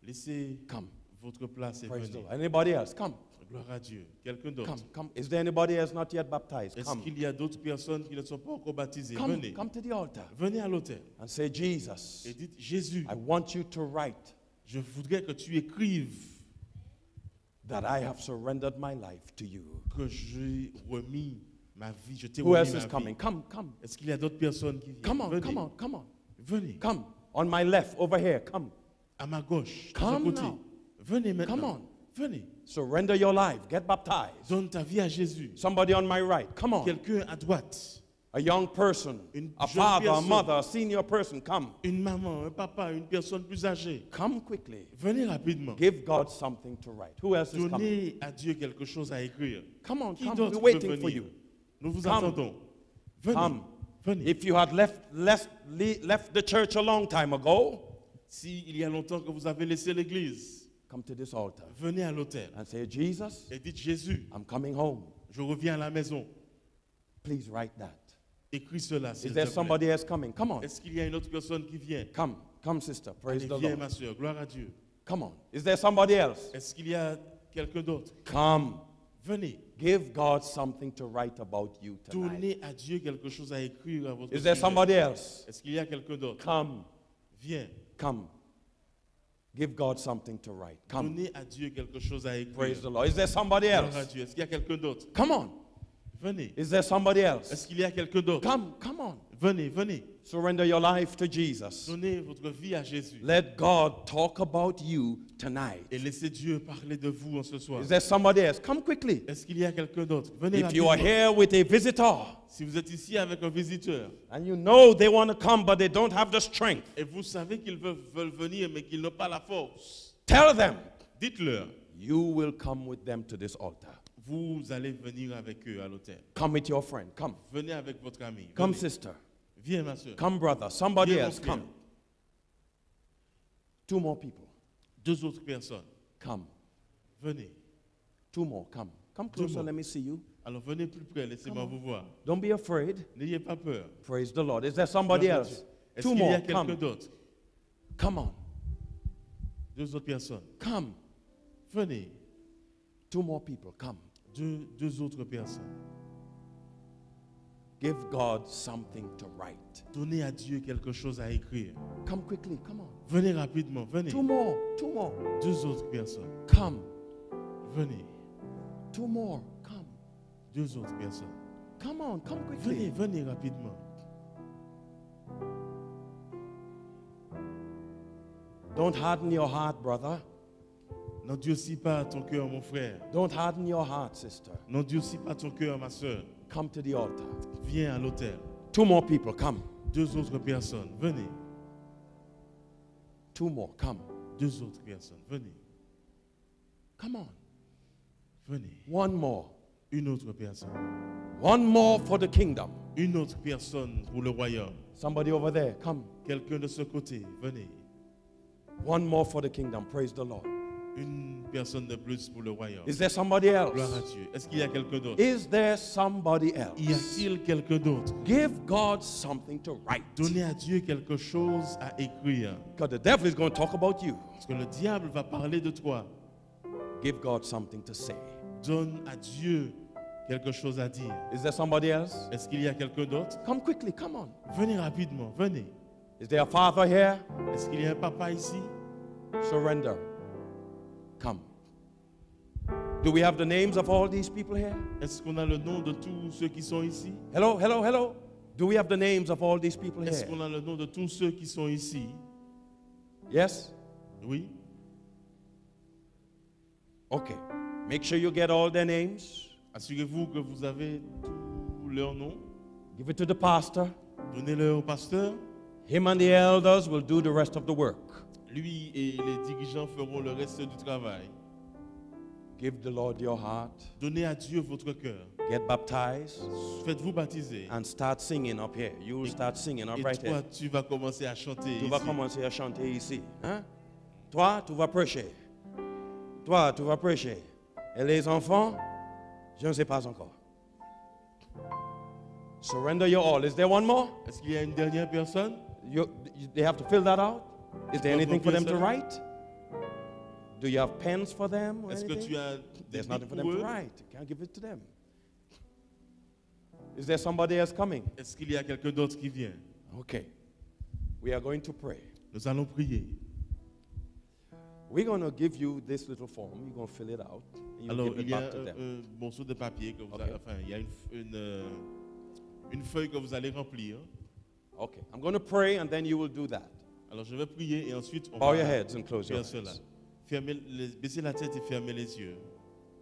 Laissez come. Votre place et Praise venez. Anybody else? Come. Gloire à Dieu. Quelqu'un d'autre. Come. Is there anybody else not yet baptized? Est-ce qu'il y a d'autres personnes qui ne sont pas encore baptisées? Venez. Come to the altar. Venez à l'autel. And say, Jesus. Et dites, Jésus. I want you to write. Je voudrais que tu écrives. That I have surrendered my life to you. Que j'ai remis ma vie. Je t'ai Who remis else ma is vie. coming? Come. Est-ce qu'il y a d'autres personnes qui viennent? Come on. Venez. Come. On my left, over here. Come. À ma gauche. Come de ce côté. now. Venez maintenant. Come on. Venez. Surrender your life. Get baptized. Donne ta vie à Jésus. Somebody on my right. Come on. Quelqu'un à droite. A young person, a father, a mother, a senior person, come. Une maman, un papa, une personne plus âgée. Come quickly. Venez rapidement. Give God something to write. Who else is coming? Donnez à Dieu quelque chose à écrire. Come on, Qui come. d'autre We're peut waiting for venir? you. Nous vous Come. attendons. Venez. Come. Venez. If you had left the church a long time ago, si il y a longtemps que vous avez laissé l'église, come to this altar. Venez à l'autel. And say, Jesus, et dites, Jésus, I'm coming home. Je reviens à la maison. Please write that. Écris cela, Is there somebody else coming? Come on. Est-ce qu'il y a une autre personne qui vient? Come, sister. Praise Allez, the viens, Lord. ma soeur. Gloire à Dieu. Come on. Is there somebody else? Est-ce qu'il y a quelqu'un d'autre? Come. Venez. Give God something to write about you tonight. Donnez à Dieu quelque chose à écrire à votre Is there sujet. somebody else? Est-ce qu'il y a quelqu'un d'autre? Come. Viens. Come. Give God something to write. Come. Donnez à Dieu quelque chose à écrire. Praise the Lord. Is there somebody Gloire à else? Dieu. Est-ce qu'il y a quelqu'un d'autre? Come on. Venez. Is there somebody else? Est-ce qu'il y a quelqu'un d'autre? Come on. Venez, venez. Surrender your life to Jesus. Donnez votre vie à Jésus. Let God talk about you tonight. Et laissez Dieu parler de vous en ce soir. Is there somebody else? Come quickly. Est-ce qu'il y a quelqu'un d'autre? Venez If you are rapidement. here with a visitor, Si vous êtes ici avec un visiteur, and you know they want to come but they don't have the strength, et vous savez qu'ils veulent venir mais qu'ils n'ont pas la force, tell them dites-leur, you will come with them to this altar. vous allez venir avec eux à l'autel. Come with your friend. Come. Venez avec votre ami. Come, Venez. sister. Viens, ma soeur. Come, brother. Somebody Viens, mon else. frère. Come. Two more people. Deux autres personnes. Come. Venez. Two more. Come. Come Two closer. more. Let me see you. Alors venez plus près, laissez-moi vous voir. Don't be afraid. N'ayez pas peur. Praise the Lord. Is there somebody Gloire à else? Dieu. Est-ce Two qu'il y a more. quelqu'un Come. d'autre? Come on. Deux autres personnes. Come. Venez. Two more people. Come. Deux autres personnes. Give God something to write. Donnez à Dieu quelque chose à écrire. Come quickly. Come on. Venez rapidement, venez. Two more. Two more. Deux autres personnes. Come. Venez. Two more. Come. Deux autres personnes. Come on. Come Venez, quickly. venez rapidement. Don't harden your heart, brother. N'endurcis pas ton cœur, mon frère. Don't harden your heart, sister. N'endurcis pas ton cœur, ma soeur. Come to the altar. Viens à l'autel. Two more people. Come. Deux autres personnes. Venez. Two more. Come. Deux autres personnes. Venez. Come on. Venez. One more. Une autre personne. One more for the kingdom. Une autre personne pour le royaume. Somebody over there, come. Quelqu'un de ce côté, venez. One more for the kingdom. Praise the Lord. Une personne de plus pour le royaume. Is there somebody else? Gloire à Dieu. Est-ce qu'il y a quelqu'un d'autre? Is there somebody else? Y a-t-il quelqu'un d'autre? Give God something to write. Donnez à Dieu quelque chose à écrire. Because the devil is going to talk about you. Parce que le diable va parler de toi. Give God something to say. Donne à Dieu quelque chose à dire. Is there somebody else? Est-ce qu'il y a quelqu'un d'autre? Come quickly, come on. Venez rapidement, venez. Is there a father here? Est-ce qu'il y a un papa ici? Surrender. Come. Do we have the names of all these people here? Est-ce qu'on a le nom de tous ceux qui sont ici? Hello, hello, hello. Do we have the names of all these people Est-ce here? qu'on a le nom de tous ceux qui sont ici? Yes? Oui. Okay. Make sure you get all their names. Assurez-vous que vous avez tous leurs noms. Give it to the pastor. Donnez-le au pasteur. Him and the elders will do the rest of the work. Lui et les dirigeants feront le reste du travail. Give the Lord your heart. Donnez à Dieu votre cœur. Get baptized. Faites-vous baptiser. And start singing up here. You will start singing up right toi, here. tu vas commencer à chanter Tu ici. vas commencer à chanter ici. Hein? Toi, tu vas prêcher. Toi, tu vas prêcher. Et les enfants, je ne sais pas encore. Surrender your all. Is there one more? Est-ce qu'il y a une dernière personne? They have to fill that out. Is there anything for them to Personne? write? Do you have pens for them? Or Est-ce que anything? tu as des There's nothing for them pour to eux? write. You can't give it to them. Is there somebody else coming? Est-ce qu'il y a quelqu'un d'autre qui vient? Okay. We are going to pray. Nous allons prier. We're going to give you this little form. You're going to fill it out. And you Alors, give it il y a back to them. un morceau de papier que vous Okay. avez, enfin, il y a une feuille que vous allez remplir. Okay. I'm going to pray and then you will do that. Alors, je vais prier et ensuite on Bow va your heads and close your faire cela. eyes. Baissez la tête et fermez les yeux.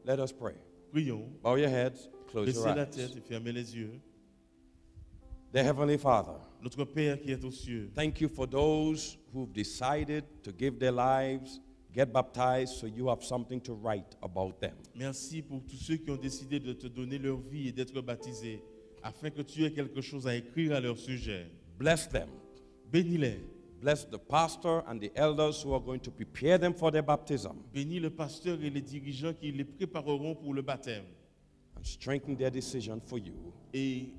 Let us pray. Prions. Bow your heads, close your Baissez la eyes. tête et fermez les yeux. Dear Heavenly Father, Notre Père qui est aux cieux, thank you for those who've decided to give their lives, get baptized, so you have something to write about them. merci pour tous ceux qui ont décidé de te donner leur vie et d'être baptisés, afin que tu aies quelque chose à écrire à leur sujet. Bless them. Bénis-les. Bless the pastor and the elders who are going to prepare them for their baptism Bénis le pasteur et les dirigeants qui les prépareront pour le baptême. and strengthen their decision for you. Et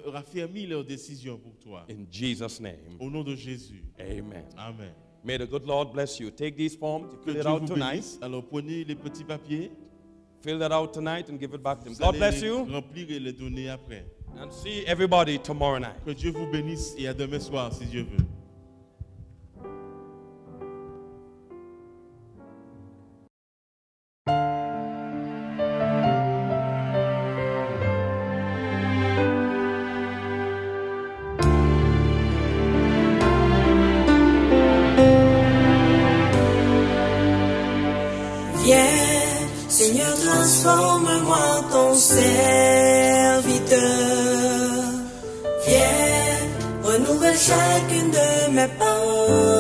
raffermis leurs décisions pour toi. In Jesus' name, Au nom de Jésus. amen. Amen. May the good Lord bless you. Take these forms, Que fill Dieu it out vous tonight. bénisse. Alors prenez les petits papiers. Fill that out tonight and give it back to them. Vous God allez bless les you remplir et les donner après. and see everybody tomorrow night. Que Dieu vous bénisse et à demain soir si Dieu veut. Viens, Seigneur, transforme-moi ton serviteur. Viens, renouvelle chacune de mes paroles.